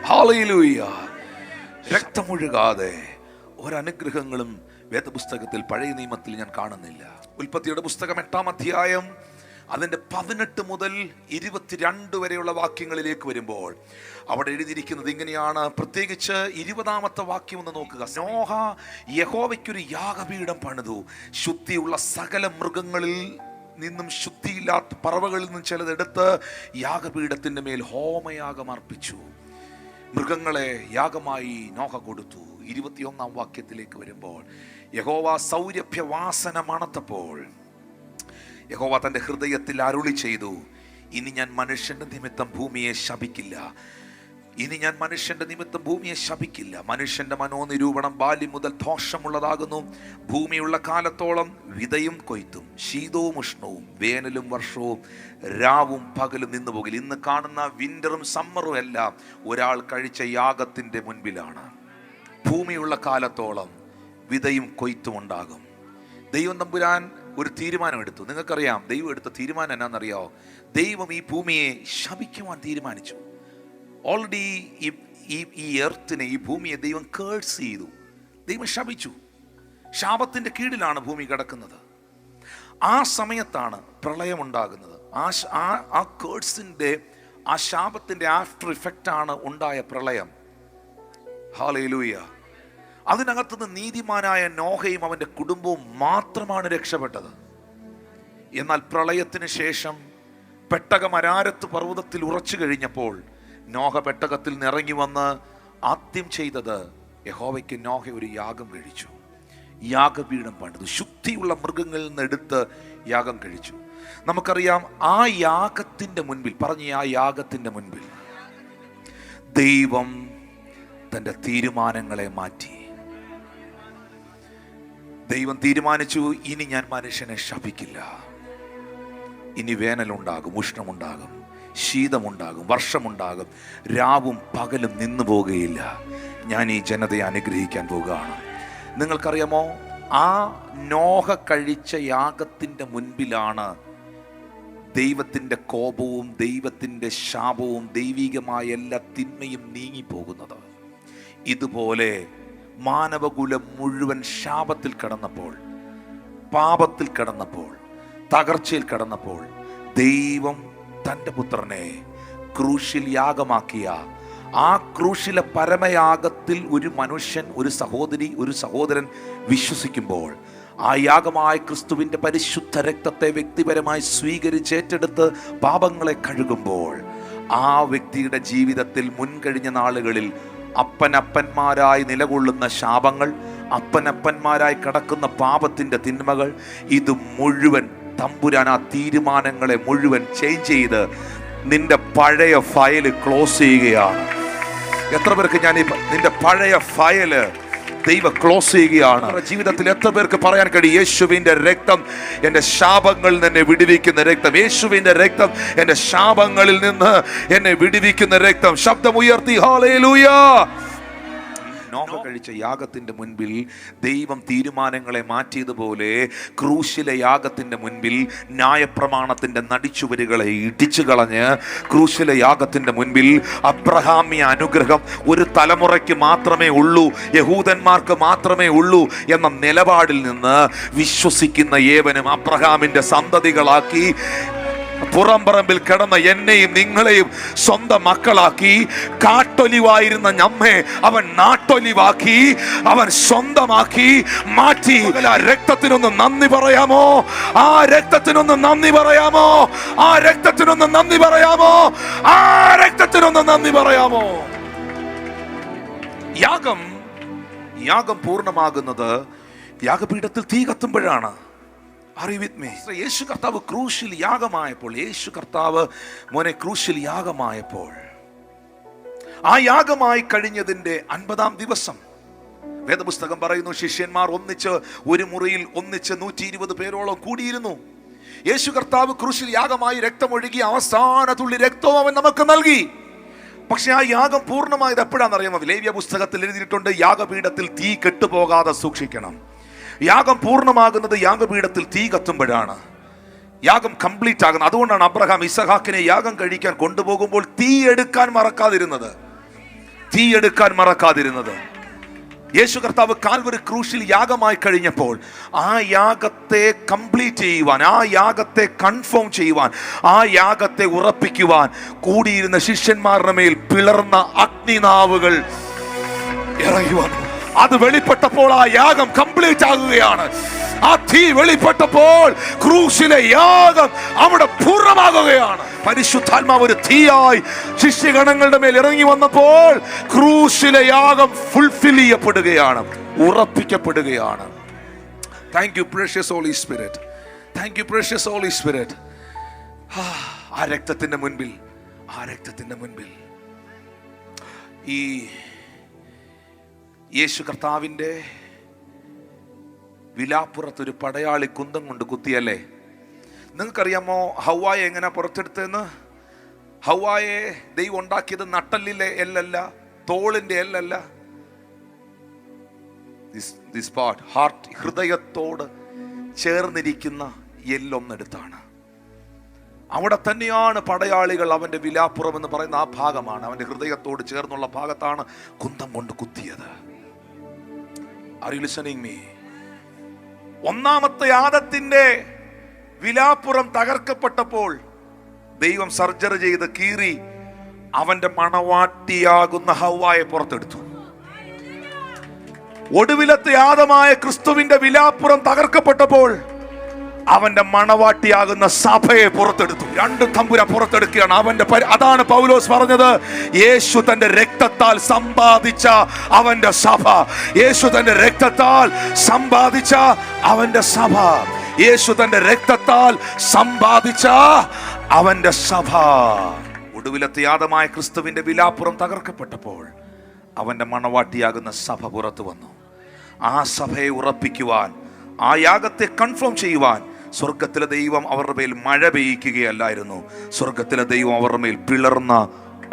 hallelujah. രക്തമൊഴുകാതെ ഒരനുഗ്രഹങ്ങളും വേദപുസ്തകത്തിൽ, പഴയ നിയമത്തിൽ ഞാൻ കാണുന്നില്ല. ഉൽപ്പത്തിയുടെ പുസ്തകം 8-ാം അധ്യായം അതിൻ്റെ 18 മുതൽ 22 വരെയുള്ള വാക്യങ്ങളിലേക്ക് വരുമ്പോൾ അവിടെ എഴുതിയിരിക്കുന്നത് ഇങ്ങനെയാണ്. പ്രത്യേകിച്ച് 20-ാമത്തെ വാക്യം ഒന്ന് നോക്കുക. നോഹ യഹോവയ്ക്കൊരു യാഗപീഠം പണിതു, ശുദ്ധിയുള്ള സകല മൃഗങ്ങളിൽ നിന്നും ശുദ്ധിയില്ലാത്ത പറവകളിൽ നിന്നും ചിലതെടുത്ത് യാഗപീഠത്തിൻ്റെ മേൽ ഹോമയാഗം അർപ്പിച്ചു. മൃഗങ്ങളെ യാഗമായി നോഹ കൊടുത്തു. 21-ാം വാക്യത്തിലേക്ക് വരുമ്പോൾ യഹോവ സൗരഭ്യവാസന മണത്തപ്പോൾ യഹോവ തൻ്റെ ഹൃദയത്തിൽ അരുളി ചെയ്തു, ഇനി ഞാൻ മനുഷ്യന്റെ നിമിത്തം ഭൂമിയെ ശപിക്കില്ല. ഇനി ഞാൻ മനുഷ്യന്റെ നിമിത്തം ഭൂമിയെ ശപിക്കില്ല. മനുഷ്യന്റെ മനോനിരൂപണം ബാല്യം മുതൽ ദോഷമുള്ളതാകുന്നു. ഭൂമിയുള്ള കാലത്തോളം വിതയും കൊയ്ത്തും, ശീതവും ഉഷ്ണവും, വേനലും വർഷവും, രാവും പകലും നിന്നു പോകില്ല. ഇന്ന് കാണുന്ന വിന്ററും സമ്മറും എല്ലാം ഒരാൾ കഴിച്ച യാഗത്തിന്റെ മുൻപിലാണ്. ഭൂമിയുള്ള കാലത്തോളം വിതയും കൊയ്ത്തും ഉണ്ടാകും. ദൈവം തമ്പുരാൻ ഒരു തീരുമാനം എടുത്തു. നിങ്ങൾക്കറിയാം ദൈവം എടുത്ത തീരുമാനം എന്നാണെന്നറിയാമോ? ദൈവം ഈ ഭൂമിയെ ശപിക്കുവാൻ തീരുമാനിച്ചു. ഓൾറെഡി ഈ എർത്തിനെ, ഈ ഭൂമിയെ ദൈവം കേഴ്സ് ചെയ്തു. ദൈവം ശപിച്ചു. ശാപത്തിൻ്റെ കീഴിലാണ് ഭൂമി കിടക്കുന്നത്. ആ സമയത്താണ് പ്രളയം ഉണ്ടാകുന്നത്. ആ കേഴ്സിൻ്റെ, ആ ശാപത്തിൻ്റെ ആഫ്റ്റർ ഇഫക്റ്റാണ് ഉണ്ടായ പ്രളയം. ഹല്ലേലൂയ. അതിനകത്തുനിന്ന് നീതിമാനായ നോഹയും അവൻ്റെ കുടുംബവും മാത്രമാണ് രക്ഷപ്പെട്ടത്. എന്നാൽ പ്രളയത്തിന് ശേഷം പെട്ടകം അരാരത്ത് പർവ്വതത്തിൽ ഉറച്ചു കഴിഞ്ഞപ്പോൾ നോഹ പെട്ടകത്തിൽ നിറങ്ങി വന്ന് ആദ്യം ചെയ്തത് യഹോവയ്ക്ക് നോഹ ഒരു യാഗം കഴിച്ചു. യാഗപീഠം പണിതു. ശുദ്ധിയുള്ള മൃഗങ്ങളിൽ നിന്ന് എടുത്ത് യാഗം കഴിച്ചു. നമുക്കറിയാം, ആ യാഗത്തിൻ്റെ മുൻപിൽ, ആ യാഗത്തിൻ്റെ മുൻപിൽ ദൈവം തൻ്റെ തീരുമാനങ്ങളെ മാറ്റി. ദൈവം തീരുമാനിച്ചു, ഇനി ഞാൻ മനുഷ്യനെ ശപിക്കില്ല. ഇനി വേനലുണ്ടാകും, ഉഷ്ണമുണ്ടാകും, ശീതമുണ്ടാകും, വർഷമുണ്ടാകും, രാവും പകലും നിന്നു പോകുകയില്ല. ഞാൻ ഈ ജനതയെ അനുഗ്രഹിക്കാൻ പോകുകയാണ്. നിങ്ങൾക്കറിയാമോ, ആ നോഹ കഴിച്ച യാഗത്തിൻ്റെ മുൻപിലാണ് ദൈവത്തിൻ്റെ കോപവും ദൈവത്തിൻ്റെ ശാപവും ദൈവികമായ എല്ലാ തിന്മയും നീങ്ങിപ്പോകുന്നത്. ഇതുപോലെ മാനവകുലം മുഴുവൻ ശാപത്തിൽ കിടന്നപ്പോൾ, പാപത്തിൽ കിടന്നപ്പോൾ, തകർച്ചയിൽ കിടന്നപ്പോൾ ദൈവം തൻ്റെ പുത്രനെ ക്രൂശിൽ യാഗമാക്കിയ ആ ക്രൂശിലെ പരമയാഗത്തിൽ ഒരു മനുഷ്യൻ, ഒരു സഹോദരി, ഒരു സഹോദരൻ വിശ്വസിക്കുമ്പോൾ, ആ യാഗമായ ക്രിസ്തുവിൻ്റെ പരിശുദ്ധ രക്തത്തെ വ്യക്തിപരമായി സ്വീകരിച്ചേറ്റെടുത്ത് പാപങ്ങളെ കഴുകുമ്പോൾ, ആ വ്യക്തിയുടെ ജീവിതത്തിൽ മുൻകഴിഞ്ഞ നാളുകളിൽ അപ്പനപ്പന്മാരായി നിലകൊള്ളുന്ന ശാപങ്ങൾ, അപ്പനപ്പന്മാരായി കിടക്കുന്ന പാപത്തിൻ്റെ തിന്മകൾ, ഇത് മുഴുവൻ തമ്പുരാൻ ആ തീരുമാനങ്ങളെ മുഴുവൻ ചേഞ്ച് ചെയ്ത് നിന്റെ പഴയ ഫയല് ക്ലോസ് ചെയ്യുകയാണ്. എത്ര പേർക്ക് ഞാൻ നിന്റെ പഴയ ഫയല് ദൈവം ക്ലോസ് ചെയ്യുകയാണ്? ജീവിതത്തിൽ എത്ര പേർക്ക് പറയാൻ കഴിയും, യേശുവിന്റെ രക്തം എൻ്റെ ശാപങ്ങളിൽ നിന്ന് എന്നെ വിടുവിക്കുന്ന രക്തം, യേശുവിന്റെ രക്തം എൻ്റെ ശാപങ്ങളിൽ നിന്ന് എന്നെ വിടുവിക്കുന്ന രക്തം? ശബ്ദമുയർത്തി ഹല്ലേലൂയ. നോഹ കഴിച്ച യാഗത്തിന്റെ മുൻപിൽ ദൈവം തീരുമാനങ്ങളെ മാറ്റിയതുപോലെ ക്രൂശിലെ യാഗത്തിന്റെ മുൻപിൽ ന്യായപ്രമാണത്തിന്റെ നടിച്ചുവരുകളെ ഇടിച്ചു കളഞ്ഞ് ക്രൂശിലെ യാഗത്തിന്റെ മുൻപിൽ അബ്രഹാമ്യ അനുഗ്രഹം ഒരു തലമുറയ്ക്ക് മാത്രമേ ഉള്ളൂ, യഹൂദന്മാർക്ക് മാത്രമേ ഉള്ളൂ എന്ന നിലപാടിൽ നിന്ന് വിശ്വസിക്കുന്ന ഏവനും അബ്രഹാമിന്റെ സന്തതികളാക്കി പുറംപറമ്പിൽ കിടന്ന എന്നെയും നിങ്ങളെയും സ്വന്തം മക്കളാക്കി, കാട്ടൊലിവായിരുന്ന നമ്മെ അവൻ നാട്ടൊലിവാക്കി, അവൻ സ്വന്തമാക്കി മാറ്റി. ആ രക്തത്തിനൊന്ന് നന്ദി പറയാമോ? ആ രക്തത്തിനൊന്ന് നന്ദി പറയാമോ? ആ രക്തത്തിനൊന്ന് നന്ദി പറയാമോ? ആ രക്തത്തിനൊന്ന് നന്ദി പറയാമോ? യാഗം പൂർണ്ണമാകുന്നത് യാഗപീഠത്തിൽ തീ കത്തുമ്പോഴാണ്. യേശു കർത്താവ് ക്രൂശിൽ യാഗമായപ്പോൾ, യേശു കർത്താവ് മോനെ ക്രൂശിൽ യാഗമായപ്പോൾ, ആ യാഗമായി കഴിഞ്ഞതിന്റെ 50-ാം ദിവസം വേദപുസ്തകം പറയുന്നു, ശിഷ്യന്മാർ ഒന്നിച്ച് ഒരു മുറിയിൽ ഒന്നിച്ച് 120 പേരോളം കൂടിയിരുന്നു. യേശു കർത്താവ് ക്രൂശിൽ യാഗമായി രക്തമൊഴുകി അവസാന തുള്ളി രക്തവും അവൻ നമുക്ക് നൽകി. പക്ഷെ ആ യാഗം പൂർണ്ണമായത് എപ്പോഴാണെന്നറിയാമോ? ലേവ്യ പുസ്തകത്തിൽ എഴുതിയിട്ടുണ്ട്, യാഗപീഠത്തിൽ തീ കെട്ടുപോകാതെ സൂക്ഷിക്കണം. യാഗം പൂർണ്ണമാകുന്നത് യാഗപീഠത്തിൽ തീ കത്തുമ്പോഴാണ്. യാഗം കംപ്ലീറ്റ് ആകുന്നത്. അതുകൊണ്ടാണ് അബ്രഹാം ഇസഹാക്കിനെ യാഗം കഴിക്കാൻ കൊണ്ടുപോകുമ്പോൾ തീ എടുക്കാൻ മറക്കാതിരുന്നത്. യേശു കർത്താവ് കാൽവരി ക്രൂശിൽ യാഗമായി കഴിഞ്ഞപ്പോൾ ആ യാഗത്തെ കംപ്ലീറ്റ് ചെയ്യുവാൻ, ആ യാഗത്തെ കൺഫേം ചെയ്യുവാൻ, ആ യാഗത്തെ ഉറപ്പിക്കുവാൻ കൂടിയിരുന്ന ശിഷ്യന്മാരുടെ മേൽ പിളർന്ന അഗ്നിനാവുകൾ ഇറങ്ങി വന്നു. അത് വെളിപ്പെട്ടപ്പോൾ ആ യാഗം കംപ്ലീറ്റ് ആകുകയാണ്. ആ തീ വെളിപ്പെട്ടപ്പോൾ ക്രൂശിലെ യാഗം അവിടെ പൂർണ്ണമാകുകയാണ്. പരിശുദ്ധാത്മാവ് ഒരു തീയായി ശിഷ്യഗണങ്ങളുടെ മേൽ ഇറങ്ങി വന്നപ്പോൾ ക്രൂശിലെ യാഗം ഫുൾഫിൽ ചെയ്യപ്പെടുകയാണ്, ഉറപ്പിക്കപ്പെടുകയാണ്. Thank you precious holy spirit, thank you precious holy spirit. ആ രക്തത്തിന്റെ മുൻപിൽ ഈ യേശു കർത്താവിൻ്റെ വിലാപ്പുറത്തൊരു പടയാളി കുന്തം കൊണ്ട് കുത്തിയല്ലേ? നിങ്ങൾക്കറിയാമോ ഹവ്വായെ എങ്ങനെ പുറത്തെടുത്തതെന്ന്? ഹവ്വായെ ദൈവം ഉണ്ടാക്കിയത് നട്ടല്ലിലെ എല്ലല്ല, തോളിന്റെ എല്ലല്ല, ദിസ് പാർട്ട്, ഹാർട്ട്, ഹൃദയത്തോട് ചേർന്നിരിക്കുന്ന എല്ലൊന്നെടുത്താണ്. അവിടെ തന്നെയാണ് പടയാളികൾ അവന്റെ വിലാപ്പുറം എന്ന് പറയുന്ന ആ ഭാഗമാണ്, അവന്റെ ഹൃദയത്തോട് ചേർന്നുള്ള ഭാഗത്താണ് കുന്തം കൊണ്ട് കുത്തിയത്. Are you listening me? ഒന്നാമത്തെ ആദത്തിന്റെ വിലാപ്പുറം തകർക്കപ്പെട്ടപ്പോൾ ദൈവം സർജറി ചെയ്ത് കീറി അവന്റെ മണവാട്ടിയാകുന്ന ഹവ്വായെ പുറത്തെടുത്തു. ഒടുവിലത്തെ ആദമായ ക്രിസ്തുവിന്റെ വിലാപ്പുറം തകർക്കപ്പെട്ടപ്പോൾ അവന്റെ മണവാട്ടിയാകുന്ന സഭയെ പുറത്തെടുത്തു. രണ്ട് തമ്പുരാൻ പുറത്തെടുക്കുകയാണ്. അതാണ് പൗലോസ് പറഞ്ഞത്, യേശു തന്റെ രക്തത്താൽ സമ്പാദിച്ച അവന്റെ സഭ. യേശു തന്റെ രക്തത്താൽ സമ്പാദിച്ച അവന്റെ സഭ. യേശു തന്റെ രക്തത്താൽ സമ്പാദിച്ച അവന്റെ സഭ. ഒടുവിലത്തെ യാതമായ ക്രിസ്തുവിന്റെ വിലാപ്പുറം തകർക്കപ്പെട്ടപ്പോൾ അവന്റെ മണവാട്ടിയാകുന്ന സഭ പുറത്തു വന്നു. ആ സഭയെ ഉറപ്പിക്കുവാൻ, ആ യാഗത്തെ കൺഫേം ചെയ്യുവാൻ സ്വർഗത്തിലെ ദൈവം അവരുടെ മേൽ മഴ പെയ്യിക്കുകയല്ലായിരുന്നു. സ്വർഗത്തിലെ ദൈവം അവരുടെ മേൽ പിളർന്ന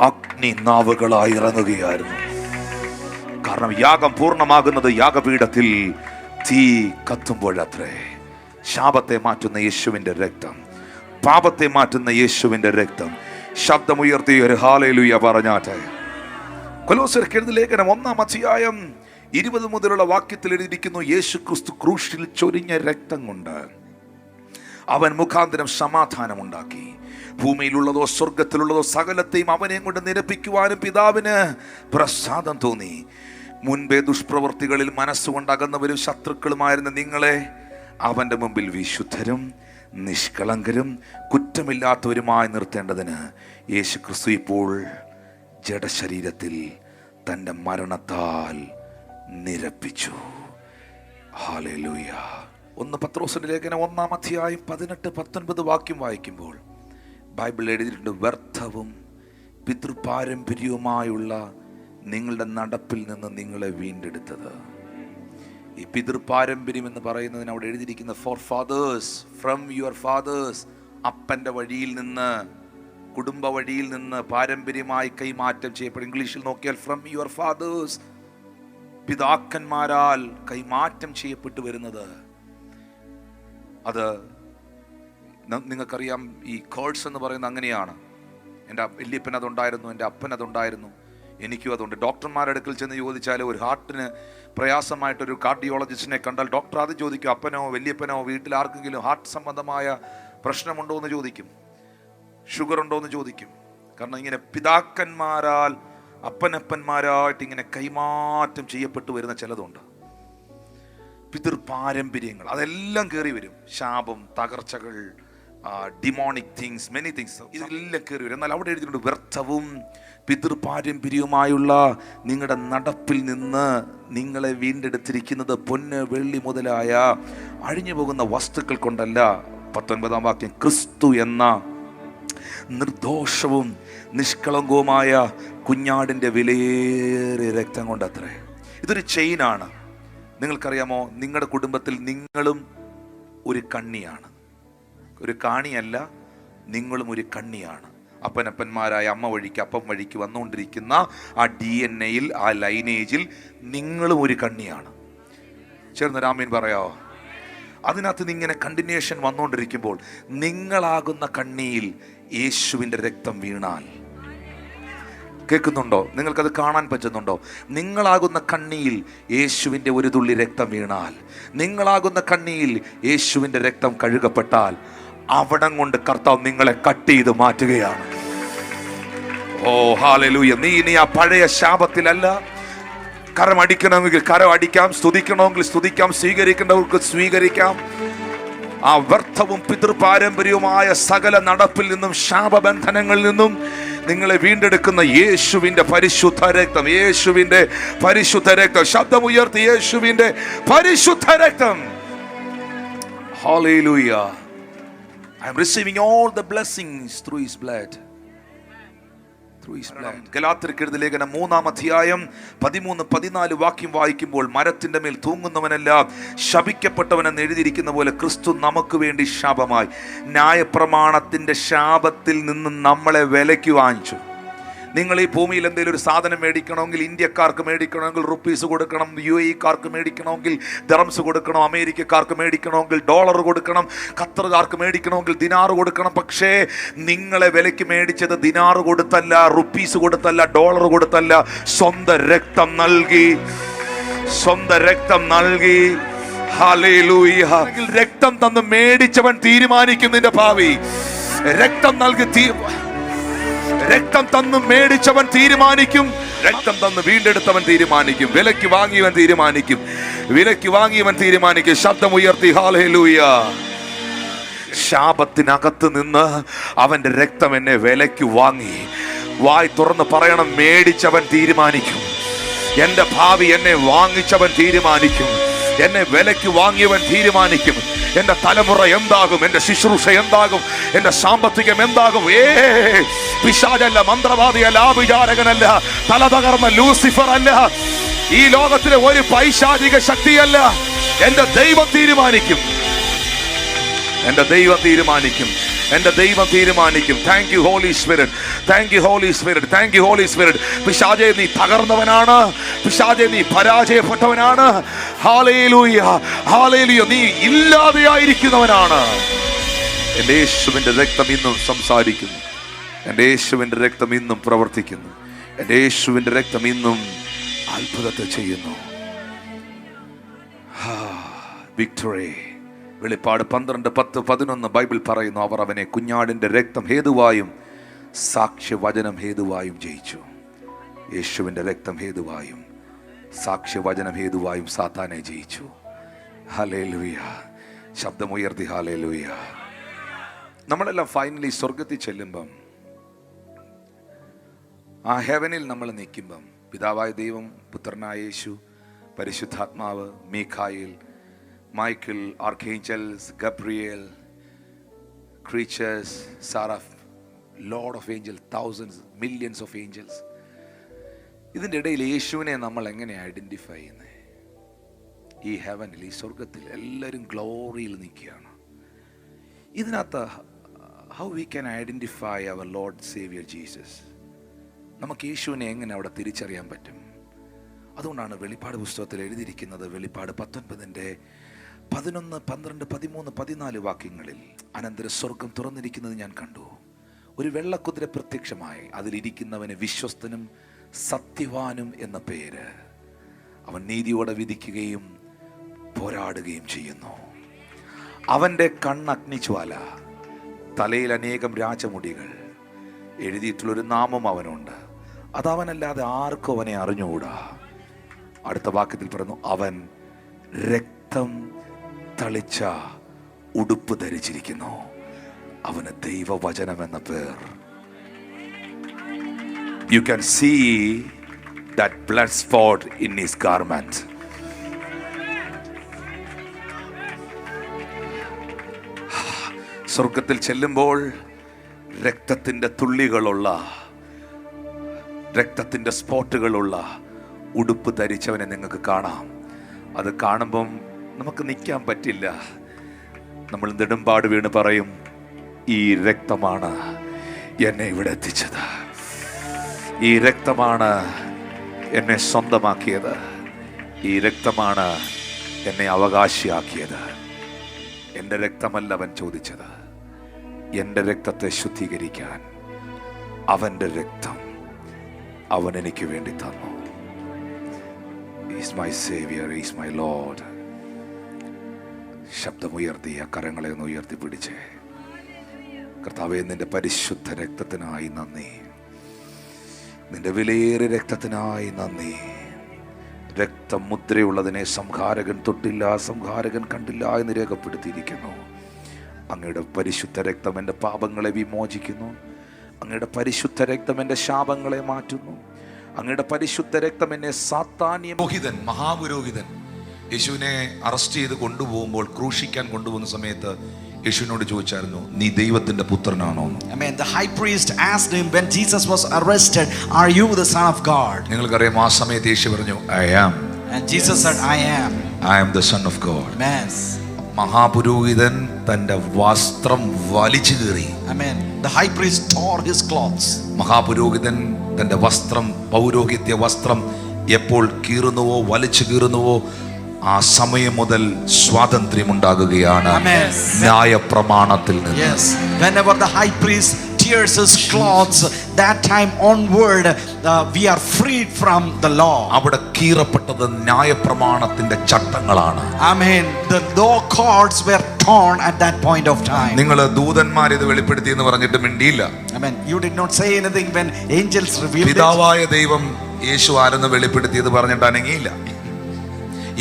അഗ്നി നാവുകളായി ഇറങ്ങുകയായിരുന്നു. കാരണം യാഗം പൂർണ്ണമാകുന്നത് യാഗപീഠത്തിൽ തീ കത്തുമ്പോഴത്രേ. ശാപത്തെ മാറ്റുന്ന യേശുവിന്റെ രക്തം, പാപത്തെ മാറ്റുന്ന യേശുവിന്റെ രക്തം. ശബ്ദമുയർത്തി ഒരു ഹല്ലേലൂയ പറഞ്ഞാട്ടെ. കൊലോസ്യർക്ക് എഴുതിയ ലേഖനം 1-ാം അധ്യായം 20 മുതലുള്ള വാക്യത്തിൽ എഴുതിയിരിക്കുന്നു, യേശു ക്രിസ്തു ക്രൂശിൽ ചൊരിഞ്ഞ രക്തം കൊണ്ട് അവൻ മുഖാന്തരം സമാധാനം ഉണ്ടാക്കി. ഭൂമിയിലുള്ളതോ സ്വർഗത്തിലുള്ളതോ സകലത്തെയും അവനെ കൊണ്ട് നിരപ്പിക്കുവാനും പിതാവിന് പ്രസാദം തോന്നി. മുൻപേ ദുഷ്പ്രവൃത്തികളിൽ മനസ്സുകൊണ്ട് അകന്നവരും ശത്രുക്കളുമായിരുന്ന നിങ്ങളെ അവന്റെ മുമ്പിൽ വിശുദ്ധരും നിഷ്കളങ്കരും കുറ്റമില്ലാത്തവരുമായി നിർത്തേണ്ടതിന് യേശു ക്രിസ്തു ഇപ്പോൾ ജഡശരീരത്തിൽ തൻ്റെ മരണത്താൽ നിരപ്പിച്ചു. ഹല്ലേലൂയ. 1 പത്രോസിന്റെ ലേഖനം 1-ാം അധ്യായം 18-19 വാക്യം വായിക്കുമ്പോൾ ബൈബിൾ എഴുതിയിട്ടുണ്ട്, വ്യർത്ഥവും പിതൃപാരമ്പര്യവുമായുള്ള നിങ്ങളുടെ നടപ്പിൽ നിന്ന് നിങ്ങളെ വീണ്ടെടുത്തത്. ഈ പിതൃപാരമ്പര്യം എന്ന് പറയുന്നതിന് അവിടെ എഴുതിയിരിക്കുന്ന for fathers, from your fathers, അപ്പൻ്റെ വഴിയിൽ നിന്ന്, കുടുംബ വഴിയിൽ നിന്ന് പാരമ്പര്യമായി കൈമാറ്റം ചെയ്യപ്പെടും. ഇംഗ്ലീഷിൽ നോക്കിയാൽ ഫ്രം യുവർ ഫാദേഴ്സ്, പിതാക്കന്മാരാൽ കൈമാറ്റം ചെയ്യപ്പെട്ടു വരുന്നത്. അത് നിങ്ങൾക്കറിയാം, ഈ കേഴ്സ് എന്ന് പറയുന്നത് അങ്ങനെയാണ്. എൻ്റെ വല്യപ്പൻ അതുണ്ടായിരുന്നു, എൻ്റെ അപ്പൻ അതുണ്ടായിരുന്നു, എനിക്കും അതുണ്ട്. ഡോക്ടർമാരുടെ അടുക്കൽ ചെന്ന് ചോദിച്ചാൽ, ഒരു ഹാർട്ടിന് പ്രയാസമായിട്ടൊരു കാർഡിയോളജിസ്റ്റിനെ കണ്ടാൽ ഡോക്ടർ ആദ്യം ചോദിക്കും, അപ്പനോ വല്യപ്പനോ വീട്ടിൽ ആർക്കെങ്കിലും ഹാർട്ട് സംബന്ധമായ പ്രശ്നമുണ്ടോ എന്ന് ചോദിക്കും, ഷുഗർ ഉണ്ടോ എന്ന് ചോദിക്കും. കാരണം ഇങ്ങനെ പിതാക്കന്മാരാൽ അപ്പനപ്പന്മാരായിട്ട് ഇങ്ങനെ കൈമാറ്റം ചെയ്യപ്പെട്ടു വരുന്ന ചിലതുണ്ട്. പിതൃപാരമ്പര്യങ്ങൾ അതെല്ലാം കയറി വരും. ശാപം, തകർച്ചകൾ, ഡിമോണിക് തിങ്സ്, മെനി തിങ്സ്, ഇതെല്ലാം കയറി വരും. എന്നാൽ അവിടെ എഴുതിയിട്ടുണ്ട്, വ്യർത്ഥവും പിതൃപാരമ്പര്യവുമായുള്ള നിങ്ങളുടെ നടപ്പിൽ നിന്ന് നിങ്ങളെ വീണ്ടെടുത്തിരിക്കുന്നത് പൊന്ന് വെള്ളി മുതലായ അഴിഞ്ഞു പോകുന്ന വസ്തുക്കൾ കൊണ്ടല്ല. 19-ാം വാക്യം, ക്രിസ്തു എന്ന നിർദോഷവും നിഷ്കളങ്കവുമായ കുഞ്ഞാടിൻ്റെ വിലയേറിയ രക്തം കൊണ്ടത്രേ. ഇതൊരു ചെയിനാണ്. നിങ്ങൾക്കറിയാമോ, നിങ്ങളുടെ കുടുംബത്തിൽ നിങ്ങളും ഒരു കണ്ണിയാണ്. ഒരു കാണിയല്ല, നിങ്ങളും ഒരു കണ്ണിയാണ്. അപ്പനപ്പന്മാരായ അമ്മ വഴിക്ക് അപ്പം വഴിക്ക് വന്നുകൊണ്ടിരിക്കുന്ന ആ DNA-യിൽ, ആ ലൈനേജിൽ നിങ്ങളും ഒരു കണ്ണിയാണ്. ചേർന്ന് ആമേൻ പറയാവോ? അതിനകത്ത് ഇങ്ങനെ കണ്ടിന്യൂഷൻ വന്നുകൊണ്ടിരിക്കുമ്പോൾ നിങ്ങളാകുന്ന കണ്ണിയിൽ യേശുവിൻ്റെ രക്തം വീണാൽ, കേൾക്കുന്നുണ്ടോ? നിങ്ങൾക്കത് കാണാൻ പറ്റുന്നുണ്ടോ? നിങ്ങളാകുന്ന കണ്ണിയിൽ യേശുവിൻ്റെ ഒരു തുള്ളി രക്തം വീണാൽ, നിങ്ങളാകുന്ന കണ്ണിയിൽ യേശുവിൻ്റെ രക്തം കഴുകപ്പെട്ടാൽ, അവിടം കൊണ്ട് കർത്താവ് നിങ്ങളെ കട്ട് ചെയ്ത് മാറ്റുകയാണ്. ഓ ഹല്ലേലൂയ. നീ ആ പഴയ ശാപത്തിലല്ല. കരം അടിക്കണമെങ്കിൽ കരം അടിക്കാം, സ്തുതിക്കണമെങ്കിൽ സ്തുതിക്കാം, സ്വീകരിക്കേണ്ടവർക്ക് സ്വീകരിക്കാം. ആ വ്യർത്ഥവും പിതൃപാരമ്പര്യവുമായ സകല നടപ്പിൽ നിന്നും ശാപബന്ധനങ്ങളിൽ നിന്നും നിങ്ങളെ വീണ്ടെടുക്കുന്ന യേശുവിന്റെ പരിശുദ്ധ രക്തം, യേശുവിന്റെ പരിശുദ്ധ രക്തം. ശബ്ദമുയർത്തി, യേശുവിന്റെ പരിശുദ്ധ രക്തം. Hallelujah. I am receiving all the blessings through his blood. ഗലാത്യർക്ക് എഴുതിയ ലേഖനം 3-ാം അധ്യായം 13-14 വാക്യം വായിക്കുമ്പോൾ, മരത്തിന്റെ മേൽ തൂങ്ങുന്നവനെല്ലാം ശപിക്കപ്പെട്ടവനെന്ന് എഴുതിയിരിക്കുന്ന പോലെ ക്രിസ്തു നമുക്ക് വേണ്ടി ശാപമായി ന്യായപ്രമാണത്തിന്റെ ശാപത്തിൽ നിന്ന് നമ്മളെ വിലയ്ക്ക് വാങ്ങിച്ചു. നിങ്ങൾ ഈ ഭൂമിയിൽ എന്തെങ്കിലും ഒരു സാധനം മേടിക്കണമെങ്കിൽ, ഇന്ത്യക്കാർക്ക് മേടിക്കണമെങ്കിൽ റുപ്പീസ് കൊടുക്കണം, UAE-കാർക്ക് മേടിക്കണമെങ്കിൽ ദറംസ് കൊടുക്കണം, അമേരിക്കക്കാർക്ക് മേടിക്കണമെങ്കിൽ ഡോളർ കൊടുക്കണം, ഖത്തറുകാർക്ക് മേടിക്കണമെങ്കിൽ ദിനാറ് കൊടുക്കണം. പക്ഷേ നിങ്ങളെ വിലയ്ക്ക് മേടിച്ചത് ദിനാറ് കൊടുത്തല്ല, റുപ്പീസ് കൊടുത്തല്ല, ഡോളർ കൊടുത്തല്ല, സ്വന്തം രക്തം നൽകി, സ്വന്തം രക്തം നൽകി. ഹല്ലേലൂയ. രക്തം തന്ന് മേടിച്ചവൻ തീരുമാനിക്കും നിന്റെ ഭാവി. രക്തം നൽകി രക്തം തന്ന് മേടിച്ചവൻ തീരുമാനിക്കും, രക്തം തന്ന് വീണ്ടെടുത്തവൻ തീരുമാനിക്കും, വിലയ്ക്ക് വാങ്ങിയവൻ തീരുമാനിക്കും, വിലയ്ക്ക് വാങ്ങിയവൻ തീരുമാനിക്കും. ശബ്ദം ഉയർത്തി ഹല്ലേലൂയ. ശാപത്തിനകത്ത് നിന്ന് അവന്റെ രക്തം എന്നെ വിലയ്ക്ക് വാങ്ങി. വായ് തുറന്ന് പറയണം, മേടിച്ചവൻ തീരുമാനിക്കും. എന്റെ ഭാവി എന്നെ വാങ്ങിച്ചവൻ തീരുമാനിക്കും. എന്നെ വിലയ്ക്ക് വാങ്ങിയവൻ തീരുമാനിക്കും. എന്റെ തലമുറ എന്താകും, എന്റെ ശുശ്രൂഷ എന്താകും, എന്റെ സാമ്പത്തികം എന്താകും. പിശാചല്ല, മന്ത്രവാദിയല്ല, ആഭിചാരകനല്ല, തല തകർന്ന ലൂസിഫർ അല്ല, ഈ ലോകത്തിലെ ഒരു പൈശാചിക ശക്തിയല്ല. എന്റെ ദൈവം തീരുമാനിക്കും. എന്റെ ദൈവം തീരുമാനിക്കും. എന്റെ ദൈവം തീരുമാനിക്കും. Thank you holy spirit, thank you holy spirit, thank you holy spirit. പിശാചേ, നീ തകർന്നവനാണ്. പിശാചേ, നീ പരാജയപ്പെട്ടവനാണ്. Hallelujah, hallelujah. നീ ഇല്ലാതെയായിരിക്കുന്നവനാണ്. എൻ്റെ യേശുവിൻ്റെ രക്തം ഇന്നും സംസാരിക്കുന്നു. എൻ്റെ യേശുവിൻ്റെ രക്തം ഇന്നും പ്രവർത്തിക്കുന്നു. എൻ്റെ യേശുവിൻ്റെ രക്തം ഇന്നും അത്ഭുതത്തെ ചെയ്യുന്നു. വിക്ടറി. വെളിപ്പാട് 12, 10, 11 ബൈബിൾ പറയുന്നു, അവർ അവനെ കുഞ്ഞാടിന്റെ രക്തം ഹേതുവായും സാക്ഷ്യവചനം ഹേതുവായും ജയിച്ചു. യേശുവിന്റെ രക്തം ഹേതുവായും സാക്ഷ്യവചനം ഹേതുവായും സാത്താനെ ജയിച്ചു. ഹല്ലേലൂയ. ശബ്ദമുയർത്തി ഹല്ലേലൂയ. നമ്മളെല്ലാം ഫൈനലി സ്വർഗത്തിൽ ചെല്ലുമ്പം, ആ ഹെവനിൽ നമ്മൾ നിൽക്കുമ്പം, പിതാവായ ദൈവം, പുത്രനായ യേശു, പരിശുദ്ധാത്മാവ്, മീഖായേൽ, Michael, archangels, Gabriel, creatures, seraph, Lord of angels, thousands, millions of angels. ഇതിൻ്റെ ഇടയിൽ യേശുവിനെ നമ്മൾ എങ്ങനെ ഐഡൻറ്റിഫൈ ചെയ്യുന്നത്? ഈ ഹെവനിൽ, ഈ സ്വർഗത്തിൽ എല്ലാവരും ഗ്ലോറിയിൽ നിൽക്കുകയാണ്. ഇതിനകത്ത് how we can identify our Lord Saviour Jesus? നമുക്ക് യേശുവിനെ എങ്ങനെ അവിടെ തിരിച്ചറിയാൻ പറ്റും? അതുകൊണ്ടാണ് വെളിപ്പാട് പുസ്തകത്തിൽ എഴുതിയിരിക്കുന്നത്, വെളിപ്പാട് 19, 11, 12, 13, 14 വാക്യങ്ങളിൽ, അനന്തര സ്വർഗം തുറന്നിരിക്കുന്നത് ഞാൻ കണ്ടു. ഒരു വെള്ളക്കുതിര പ്രത്യക്ഷമായി, അതിലിരിക്കുന്നവന് വിശ്വസ്തനും സത്യവാനും എന്ന പേര്. അവൻ നീതിയോടെ വിധിക്കുകയും പോരാടുകയും ചെയ്യുന്നു. അവൻ്റെ കണ്ണഗ്നിജ്വാല, തലയിൽ അനേകം രാജമുടികൾ, എഴുതിയിട്ടുള്ളൊരു നാമം അവനുണ്ട്. അതവനല്ലാതെ ആർക്കും അവനെ അറിഞ്ഞുകൂടാ. അടുത്ത വാക്യത്തിൽ പറയുന്നു, അവൻ രക്തം തളിച്ച ഉടുപ്പ് ധരിച്ചിരിക്കുന്നു. അവന് ദൈവവചനം എന്ന പേർ. You can see that blood spot in his garment. സ്വർഗത്തിൽ ചെല്ലുമ്പോൾ രക്തത്തിൻ്റെ തുള്ളികളുള്ള, രക്തത്തിൻ്റെ സ്പോട്ടുകളുള്ള ഉടുപ്പ് ധരിച്ചവനെ നിങ്ങൾക്ക് കാണാം. അത് കാണുമ്പം നമുക്ക് നിൽക്കാൻ പറ്റില്ല. നമ്മൾ നെടുമ്പാട് വീണ് പറയും, ഈ രക്തമാണ് എന്നെ ഇവിടെ എത്തിച്ചത്, ഈ രക്തമാണ് എന്നെ സ്വന്തമാക്കിയത്, ഈ രക്തമാണ് എന്നെ അവകാശിയാക്കിയത്. എൻ്റെ രക്തമല്ല അവൻ ചോദിച്ചത്, എൻ്റെ രക്തത്തെ ശുദ്ധീകരിക്കാൻ അവൻ്റെ രക്തം അവൻ എനിക്ക് വേണ്ടി തന്നു. He's my Savior, He's my Lord. ശബ്ദമുയർത്തി ആ കരങ്ങളെ ഒന്ന് ഉയർത്തിപ്പിടിച്ച്, കർത്താവേ, നിന്റെ പരിശുദ്ധ രക്തത്തിനായി നന്ദി, നിന്റെ വിലയേറിയ രക്തത്തിനായി നന്ദി. രക്തം മുദ്രയുള്ളതിനെ സംഹാരകൻ തൊട്ടില്ല, സംഹാരകൻ കണ്ടില്ല എന്ന് രേഖപ്പെടുത്തിയിരിക്കുന്നു. അങ്ങയുടെ പരിശുദ്ധ രക്തം എൻ്റെ പാപങ്ങളെ വിമോചിക്കുന്നു. അങ്ങയുടെ പരിശുദ്ധ രക്തം എൻ്റെ ശാപങ്ങളെ മാറ്റുന്നു. അങ്ങയുടെ പരിശുദ്ധ രക്തം എന്നെ സാത്താന്യ പുരോഹിതൻ, മഹാപുരോഹിതൻ യേശുവിനെ അറസ്റ്റ് ചെയ്ത് കൊണ്ടുപോകുമ്പോൾ, ക്രൂശിക്കാൻ കൊണ്ടുപോകുന്ന സമയത്ത് യേശുവിനോട് ചോദിച്ചായിരുന്നു, നീ ദൈവത്തിന്റെ പുത്രനാണോ? Amen. The high priest asked him when Jesus was arrested, are you the son of God? നിങ്ങൾക്കറിയാം, ആ സമയത്ത് യേശു പറഞ്ഞു, I am. And Jesus said, I am. I am the son of God. Amen. മഹാപുരോഹിതൻ തന്റെ വസ്ത്രം വലിച്ചു കീറി. Amen. The high priest tore his clothes. മഹാപുരോഹിതൻ തന്റെ വസ്ത്രം, പൗരോഹിത്യ വസ്ത്രം എപ്പോൾ കീറുന്നുവോ, വലിച്ചു കീറുന്നുവോ, ആ സമയം മുതൽ സ്വാതന്ത്ര്യം ഉണ്ടാകുകയാണ് ന്യായപ്രമാണത്തിൽ നിന്ന്. Yes. Whenever the high priest tears his clothes, that time onward we are freed from the law. അവിടെ കീറപ്പെട്ടത് ന്യായപ്രമാണത്തിന്റെ ചട്ടങ്ങളാണ്. Amen. The law cords were torn at that point of time. നിങ്ങൾ ദൂതന്മാർ ഇത് വെളിപ്പെടുത്തി എന്ന് പറഞ്ഞിട്ട് മിണ്ടിയില്ല. Amen. You did not say anything when angels revealed it. പിതാവായ ദൈവം യേശു ആരെന്ന് വെളിപ്പെടുത്തിയത് പറഞ്ഞിട്ട് അനങ്ങിയില്ല.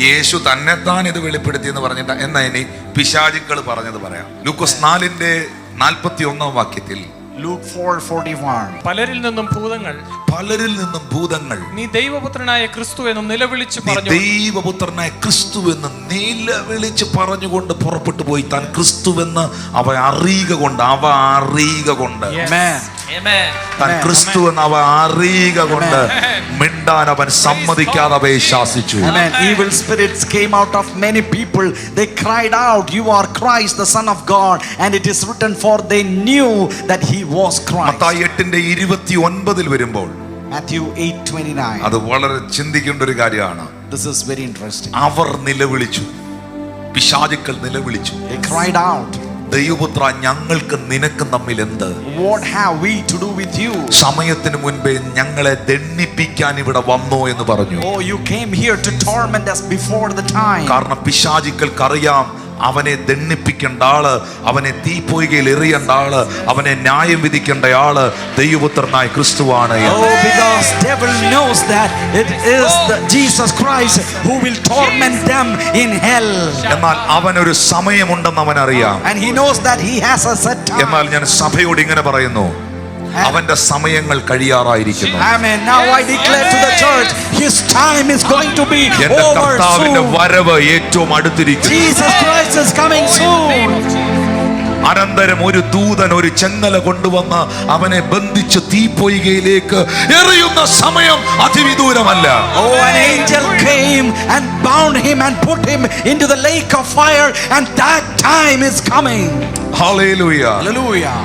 യേശു തന്നെത്താൻ ഇത് വെളിപ്പെടുത്തി എന്ന് പറഞ്ഞിട്ട് എന്നാ ഇനി പിശാചുക്കൾ പറഞ്ഞത് പറയാം. ലൂക്കോസ് 4:41 വാക്യത്തിൽ Luke 4:41. പലരിൽ നിന്നും ഭൂതങ്ങൾ നീ ദൈവപുത്രനായ ക്രിസ്തു എന്നും നിലവിളിച്ച് പറഞ്ഞുകൊണ്ട് പുറപ്പെട്ടു പോയി. താൻ ക്രിസ്തുവെന്ന് അവ അറിയുക കൊണ്ട് താൻ ക്രിസ്തുവെന്ന് അവ അറിയുക കൊണ്ട് മിണ്ടാൻ അവൻ സമ്മതിക്കാതെ അവയെ ശാസിച്ചു. Evil spirits came out of many people. They cried out, "You are Christ, the Son of God." And it is written, for they knew that he was Christ. Mathai 8:29 വരുമ്പോൾ Matthew 8:29. അത് വളരെ ചിന്തിക്കേണ്ട ഒരു കാര്യമാണ്. This is very interesting. അവർ നിലവിളിച്ചു, പിശാചുക്കൾ നിലവിളിച്ചു. They cried out, ദൈവപുത്ര, ഞങ്ങൾക്ക് നിനക്ക് തമ്മിൽ എന്ത്? What have we to do with you? സമയത്തിന് മുൻപേ ഞങ്ങളെ ദണ്ഡിപ്പിക്കാൻ ഇവിടെ വന്നോ എന്ന് പറഞ്ഞു. Oh, you came here to torment us before the time. കാരണം പിശാചുക്കൾക്കറിയാം അവനെ ദണ്ഡിപ്പിക്കേണ്ട ആള്, അവനെ തീപ്പൊയ്കയിൽ എറിയേണ്ട ആള്, അവനെ ന്യായം വിധിക്കേണ്ട ആള് ദൈവപുത്രനായ ക്രിസ്തുവാണ്. Oh, because devil knows that it is the Jesus Christ who will torment them in hell. എന്നാൽ അവനൊരു സമയമുണ്ടെന്ന് അവൻ അറിയാം. And he knows that he has a set time. എന്നാൽ ഞാൻ സഭയോട് ഇങ്ങനെ പറയുന്നു, അവന്റെ സമയങ്ങൾ കഴിയാറായിരിക്കുന്നു. Amen. Now I declare to the church, his time is going to be എന്റെ over കർത്താവിന്റെ soon. വരവ് ഏറ്റവും അടുത്തിരിക്കുന്നു. Jesus Christ is coming soon. അനന്തരം ഒരു ദൂതൻ ഒരു ചെങ്ങല കൊണ്ടുവന്ന് അവനെ ബന്ധിച്ച് തീപ്പൊയ്കയിലേക്ക് എറിയുന്ന സമയം അതിവിദൂരമല്ല. Oh, an angel came and bound him and put him into the lake of fire, and that time is coming. Hallelujah. Hallelujah.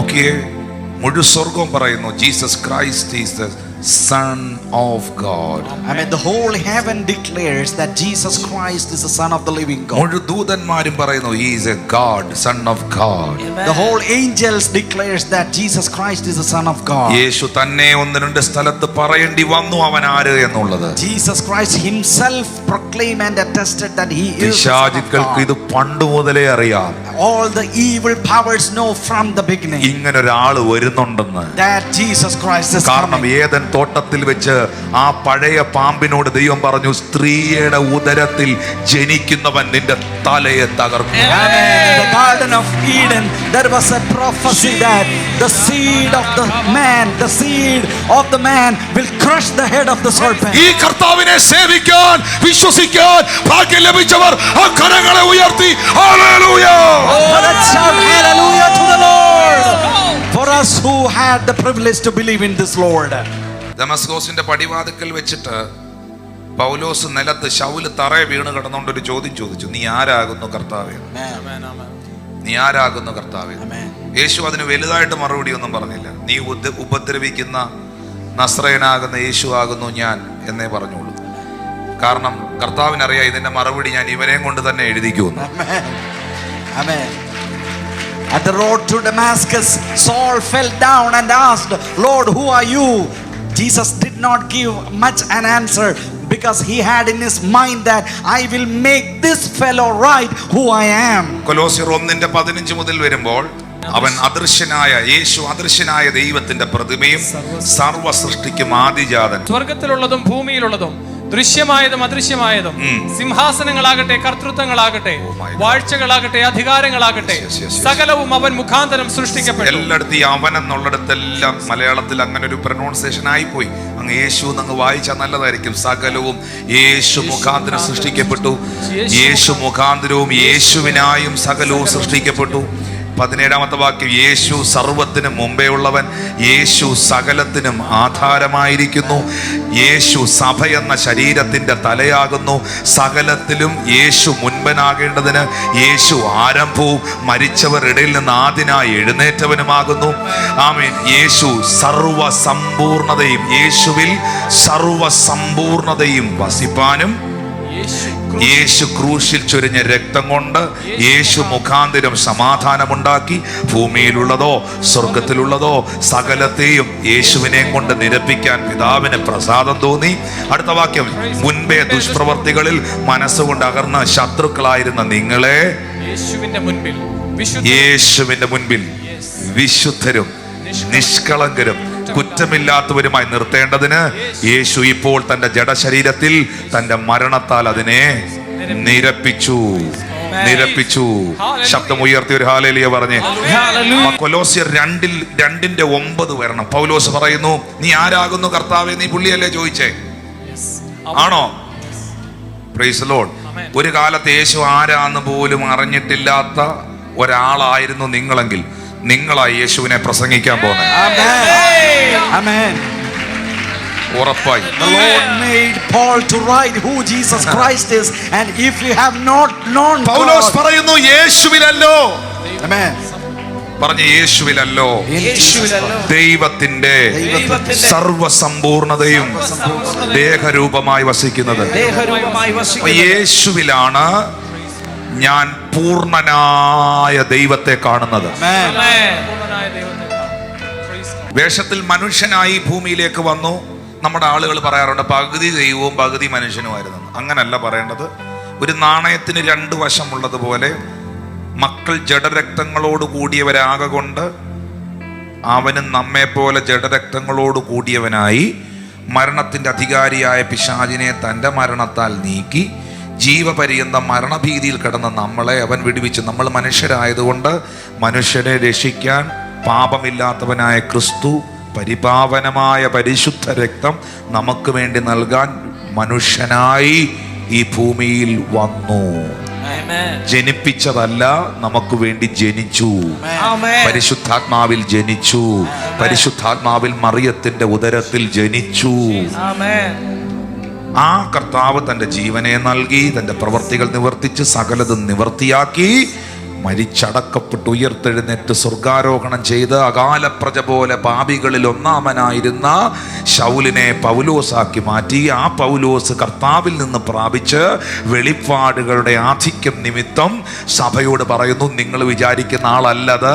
Okay. മുഴു സ്വർഗം പറയുന്നു Jesus Christ is the Son of God. I mean, the whole heaven declares that Jesus Christ is the Son of the living God. മുഴു ദൂതന്മാരും പറയുന്നു he is a God, Son of God. The whole angels declares that Jesus Christ is the Son of God. യേശു തന്നെ ഒന്ന് രണ്ട് സ്ഥലത്ത് പറയേണ്ടി വന്നു അവൻ ആര് എന്നുള്ളത്. Jesus Christ himself proclaimed and attested that he is the Son of പിശാചുക്കൾക്ക് God. ഇത് പണ്ട് മുതലേ അറിയാം. All the evil powers know from the beginning ഇങ്ങനെ ഒരാൾ വരുന്നുണ്ടെന്ന്. that Jesus Christ is കാരണം coming. ഏതൻ തോട്ടത്തിൽ വെച്ച് ആ പഴയ പാമ്പിനോട് ദൈവം പറഞ്ഞു, സ്ത്രീയുടെ ഉദരത്തിൽ ജനിക്കുന്നവൻ നിന്റെ തലയെ തകർക്കും. Amen. The Garden of Eden, there was a prophecy that the seed of the man will crush the head of the serpent. ഈ കർത്താവിനെ സേവിക്കാൻ വിശ്വസിക്കാൻ ഭാഗ്യം ലഭിച്ചവർ ആ കരങ്ങളെ ഉയർത്തി hallelujah. Oh, let's shout hallelujah to the Lord. For us who had the privilege to believe in this Lord. ദമസ്കോസിന്റെ പടിവാതിക്കൽ വെച്ചിട്ട് പൗലോസ് നിലത്ത് ശൗല് തറയെ വീണ് കിടന്നുകൊണ്ട് ഒരു ചോദ്യം ചോദിച്ചു, നീ ആരാകുന്നു കർത്താവേ? നീ ആരാകുന്നു കർത്താവേ? യേശു അതിന് വലുതായിട്ട് മറുപടി ഒന്നും പറഞ്ഞില്ല. നീ ഉപദ്രവിക്കുന്ന നസ്രയനാകുന്ന യേശു ആകുന്നു ഞാൻ എന്നേ പറഞ്ഞോളൂ. കാരണം കർത്താവിനറിയാം ഇതിന്റെ മറുപടി ഞാൻ ഇവരെയും കൊണ്ട് തന്നെ എഴുതിക്കുന്നു. Amen. At the road to Damascus, Saul fell down and asked, Lord, who are you? Jesus did not give much an answer because he had in his mind that I will make this fellow right who I am. കൊലോസ്യർ 1:15 മുതൽ വരുമ്പോൾ അവൻ അദൃശ്യനായ യേശു അദൃശ്യനായ ദൈവത്തിന്റെ പ്രതിമയും സർവ്വ സൃഷ്ടിക്കും ആദിജാതൻ. സ്വർഗത്തിലുള്ളതും ഭൂമിയിലുള്ളതും ദൃശ്യമായതും അദൃശ്യമായതും സിംഹാസനങ്ങളാകട്ടെ കർത്തൃത്വങ്ങളാകട്ടെ വാഴ്ചകളാകട്ടെ അധികാരങ്ങളാകട്ടെ സകലവും അവൻ മുഖാന്തരം സൃഷ്ടിക്കപ്പെട്ടു. എല്ലായിടത്തും ഈ അവൻ എന്നുള്ളിടത്തെല്ലാം മലയാളത്തിൽ അങ്ങനെ ഒരു പ്രൊനൗൺസിയേഷൻ ആയിപ്പോയി. അങ്ങ് യേശു എന്നങ്ങ് വായിച്ചാൽ നല്ലതായിരിക്കും. സകലവും യേശു മുഖാന്തരം സൃഷ്ടിക്കപ്പെട്ടു. യേശു മുഖാന്തരവും യേശുവിനായും സകലവും സൃഷ്ടിക്കപ്പെട്ടു. 17ാമത്തെ വാക്യം, യേശു സർവ്വത്തിനും മുമ്പേ ഉള്ളവൻ, യേശു സകലത്തിനും ആധാരമായിരിക്കുന്നു, യേശു സഭ എന്ന ശരീരത്തിന്റെ തലയാകുന്നു, സകലത്തിലും യേശു മുൻപനാകേണ്ടതിന് യേശു ആരംഭവും മരിച്ചവർ ഇടയിൽ നിന്ന് ആദ്യനായി എഴുന്നേറ്റവനുമാകുന്നു. ആമേൻ. യേശു സർവസമ്പൂർണതയും, യേശുവിൽ സർവസമ്പൂർണതയും വസിപ്പാനും യേശു ക്രൂശിൽ ചൊരിഞ്ഞ രക്തം കൊണ്ട് യേശു മുഖാന്തരം സമാധാനമുണ്ടാക്കി ഭൂമിയിലുള്ളതോ സ്വർഗത്തിലുള്ളതോ സകലത്തെയും യേശുവിനെയും കൊണ്ട് നിരപ്പിക്കാൻ പിതാവിന് പ്രസാദം തോന്നി. അടുത്ത വാക്യം, മുൻപേ ദുഷ്പ്രവർത്തികളിൽ മനസ്സുകൊണ്ട് അകർന്ന ശത്രുക്കളായിരുന്ന നിങ്ങളെ യേശുവിന്റെ മുൻപിൽ വിശുദ്ധരും നിഷ്കളങ്കരും കുറ്റമില്ലാത്തവരുമായി നിർത്തേണ്ടതിന് യേശു ഇപ്പോൾ തന്റെ ജഡശരീരത്തിൽ തന്റെ മരണത്താൽ അതിനെ നിരപ്പിച്ചു. ശബ്ദം ഉയർത്തി ഒരു ഹല്ലേലൂയ പറഞ്ഞേ. കൊലോസ്യർ 2:9 വരണം. പൗലോസ് പറയുന്നു, നീ ആരാകുന്നു കർത്താവേ? നീ പുള്ളിയല്ലേ ചോദിച്ചേ? ആണോ? Praise the Lord. ഒരു കാലത്ത് യേശു ആരാന്ന് പോലും അറിഞ്ഞിട്ടില്ലാത്ത ഒരാളായിരുന്നു നിങ്ങളെങ്കിൽ നിങ്ങളായി യേശുവിനെ പ്രസംഗിക്കാൻ പോകുന്നത്. ഉറപ്പായി. The Lord made Paul to write who Jesus Christ is, and if you have not known Paulose God, പറയുന്നു യേശുവിലല്ലോ. Amen. പറഞ്ഞു യേശുവിലല്ലോ ദൈവത്തിന്റെ സർവസമ്പൂർണതയും ദേഹരൂപമായി വസിക്കുന്നത്. യേശുവിലാണ് ഞാൻ പൂർണ്ണനായ ദൈവത്തെ കാണുന്നത്. വേഷത്തിൽ മനുഷ്യനായി ഭൂമിയിലേക്ക് വന്നു. നമ്മുടെ ആളുകൾ പറയാറുണ്ട് പകുതി ദൈവവും പകുതി മനുഷ്യനുമായിരുന്നു. അങ്ങനല്ല പറയേണ്ടത്. ഒരു നാണയത്തിന് 2 വശമുള്ളതുപോലെ മക്കൾ ജഡരക്തങ്ങളോട് കൂടിയവരാകൊണ്ട് അവന് നമ്മെ പോലെ ജഡരക്തങ്ങളോട് കൂടിയവനായി മരണത്തിൻ്റെ അധികാരിയായ പിശാചിനെ തൻ്റെ മരണത്താൽ നീക്കി ജീവപര്യന്തം മരണഭീതിയിൽ കിടന്ന നമ്മളെ അവൻ വിടുവിച്ചു. നമ്മൾ മനുഷ്യരായതുകൊണ്ട് മനുഷ്യരെ രക്ഷിക്കാൻ പാപമില്ലാത്തവനായ ക്രിസ്തു പരിപാവനമായ പരിശുദ്ധ രക്തം നമുക്ക് വേണ്ടി നൽകാൻ മനുഷ്യനായി ഈ ഭൂമിയിൽ വന്നു. ജനിപ്പിച്ചതല്ല, നമുക്ക് വേണ്ടി ജനിച്ചു. പരിശുദ്ധാത്മാവിൽ ജനിച്ചു. പരിശുദ്ധാത്മാവിൽ മറിയത്തിന്റെ ഉദരത്തിൽ ജനിച്ചു. ആ കർത്താവ് തന്റെ ജീവനെ നൽകി, തന്റെ പ്രവർത്തികൾ നിവർത്തിച്ച് സകലതും നിവർത്തിയാക്കി മരിച്ചടക്കപ്പെട്ട് ഉയർത്തെഴുന്നേറ്റ് സ്വർഗാരോഹണം ചെയ്ത് അകാലപ്രജ പോലെ പാപികളിൽ ഒന്നാമനായിരുന്ന ശൗലിനെ പൗലോസാക്കി മാറ്റി. ആ പൗലോസ് കർത്താവിൽ നിന്ന് പ്രാപിച്ച് വെളിപ്പാടുകളുടെ ആധിക്യം നിമിത്തം സഭയോട് പറയുന്നു, നിങ്ങൾ വിചാരിക്കുന്ന ആളല്ലത്,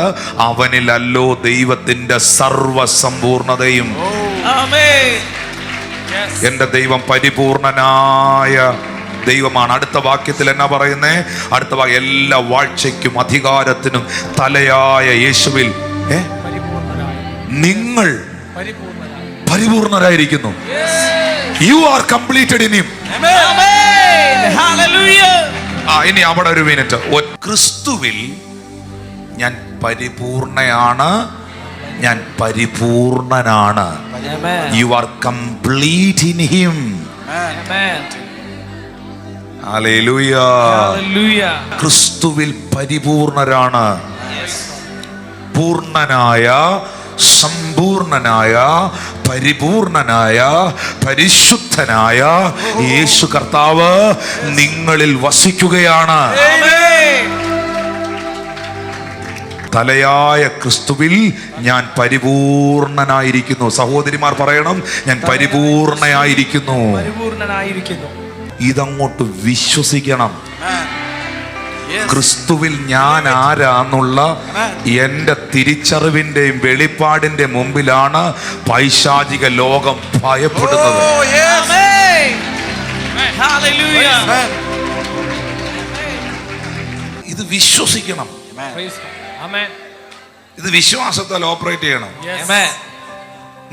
അവനിലല്ലോ ദൈവത്തിന്റെ സർവസമ്പൂർണതയും. എന്റെ ദൈവം പരിപൂർണനായ ദൈവമാണ്. അടുത്ത വാക്യത്തിൽ എന്നാ പറയുന്നേ? അടുത്ത വാക്യം, എല്ലാ വാഴ്ചയ്ക്കും അധികാരത്തിനും തലയായ യേശുവിൽ നിങ്ങൾ പരിപൂർണരായിരിക്കുന്നു. You are completed in him. ഇനി അവിടെ ഒരു മിനിറ്റ്. ക്രിസ്തുവിൽ ഞാൻ പരിപൂർണയാണ്, ഞാൻ പരിപൂർണനാണ്. You are complete in him. Hallelujah. ക്രിസ്തുവിൽ പരിപൂർണരാണ്. പൂർണ്ണനായ, സമ്പൂർണനായ, പരിപൂർണനായ, പരിശുദ്ധനായ യേശു കർത്താവ് നിങ്ങളിൽ വസിക്കുകയാണ്. തലയായ ക്രിസ്തുവിൽ ഞാൻ പരിപൂർണനായിരിക്കുന്നു. സഹോദരിമാർ പറയണം, ഞാൻ പരിപൂർണയായിരിക്കുന്നു. ഇതങ്ങോട്ട് വിശ്വസിക്കണം. ക്രിസ്തുവിൽ ഞാൻ ആരാന്നുള്ള എൻ്റെ തിരിച്ചറിവിൻ്റെയും വെളിപ്പാടിൻ്റെ മുമ്പിലാണ് പൈശാചിക ലോകം ഭയപ്പെടുന്നത്. ഇത് വിശ്വസിക്കണം. ഇത് വിശ്വാസത്താൽ ഓപ്പറേറ്റ് ചെയ്യണം.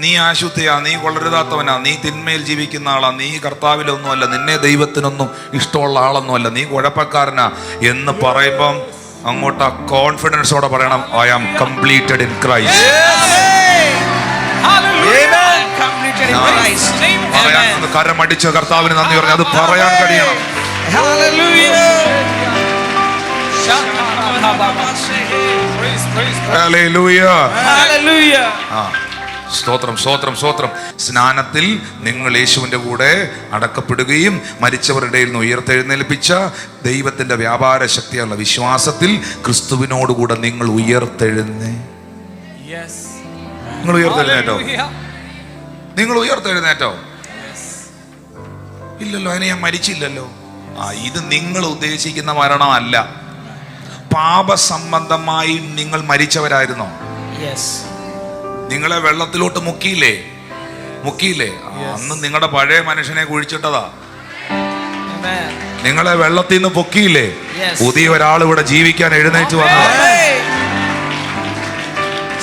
നീ ആശുദ്ധയാ, നീ കൊള്ളരുതാത്തവനാ, നീ തിന്മയിൽ ജീവിക്കുന്ന ആളാ, നീ കർത്താവിലൊന്നുമല്ല, നിന്നെ ദൈവത്തിനൊന്നും ഇഷ്ടമുള്ള ആളൊന്നുമല്ല, നീ കുഴപ്പക്കാരനാ എന്ന് പറയുമ്പം അങ്ങോട്ട് ആ കോൺഫിഡൻസോടെ പറയണം, I am completed in Christ. പറയാൻ കരമടിച്ച കർത്താവിന് നന്ദി പറഞ്ഞു. അത് പറയാൻ കഴിയണം. സ്തോത്രം, സ്തോത്രം, സ്തോത്രം. സ്നാനത്തിൽ നിങ്ങൾ യേശുവിൻ്റെ കൂടെ അടക്കപ്പെടുകയും മരിച്ചവരുടെ നിന്ന് ഉയർത്തെഴുന്നേൽപ്പിച്ച ദൈവത്തിന്റെ വ്യാപാര ശക്തിയുള്ള വിശ്വാസത്തിൽ ക്രിസ്തുവിനോടുകൂടെ നിങ്ങൾ ഉയർത്തെഴുന്നേറ്റോ? നിങ്ങൾ ഉയർത്തെഴുന്നേറ്റോ? ഇല്ലല്ലോ, അതിന് ഞാൻ മരിച്ചില്ലല്ലോ. ഇത് നിങ്ങൾ ഉദ്ദേശിക്കുന്ന മരണമല്ല. പാപസംബന്ധമായി നിങ്ങൾ മരിച്ചവരായിരുന്നോ? നിങ്ങളെ വെള്ളത്തിലോട്ട് മുക്കിയില്ലേ? അന്ന് നിങ്ങളുടെ പഴയ മനുഷ്യനെ കുഴിച്ചിട്ടതാ. നിങ്ങളെ വെള്ളത്തിൽ നിന്ന് പൊക്കിയില്ലേ? പുതിയ ഒരാൾ ഇവിടെ ജീവിക്കാൻ എഴുന്നേറ്റ് വന്നതാ.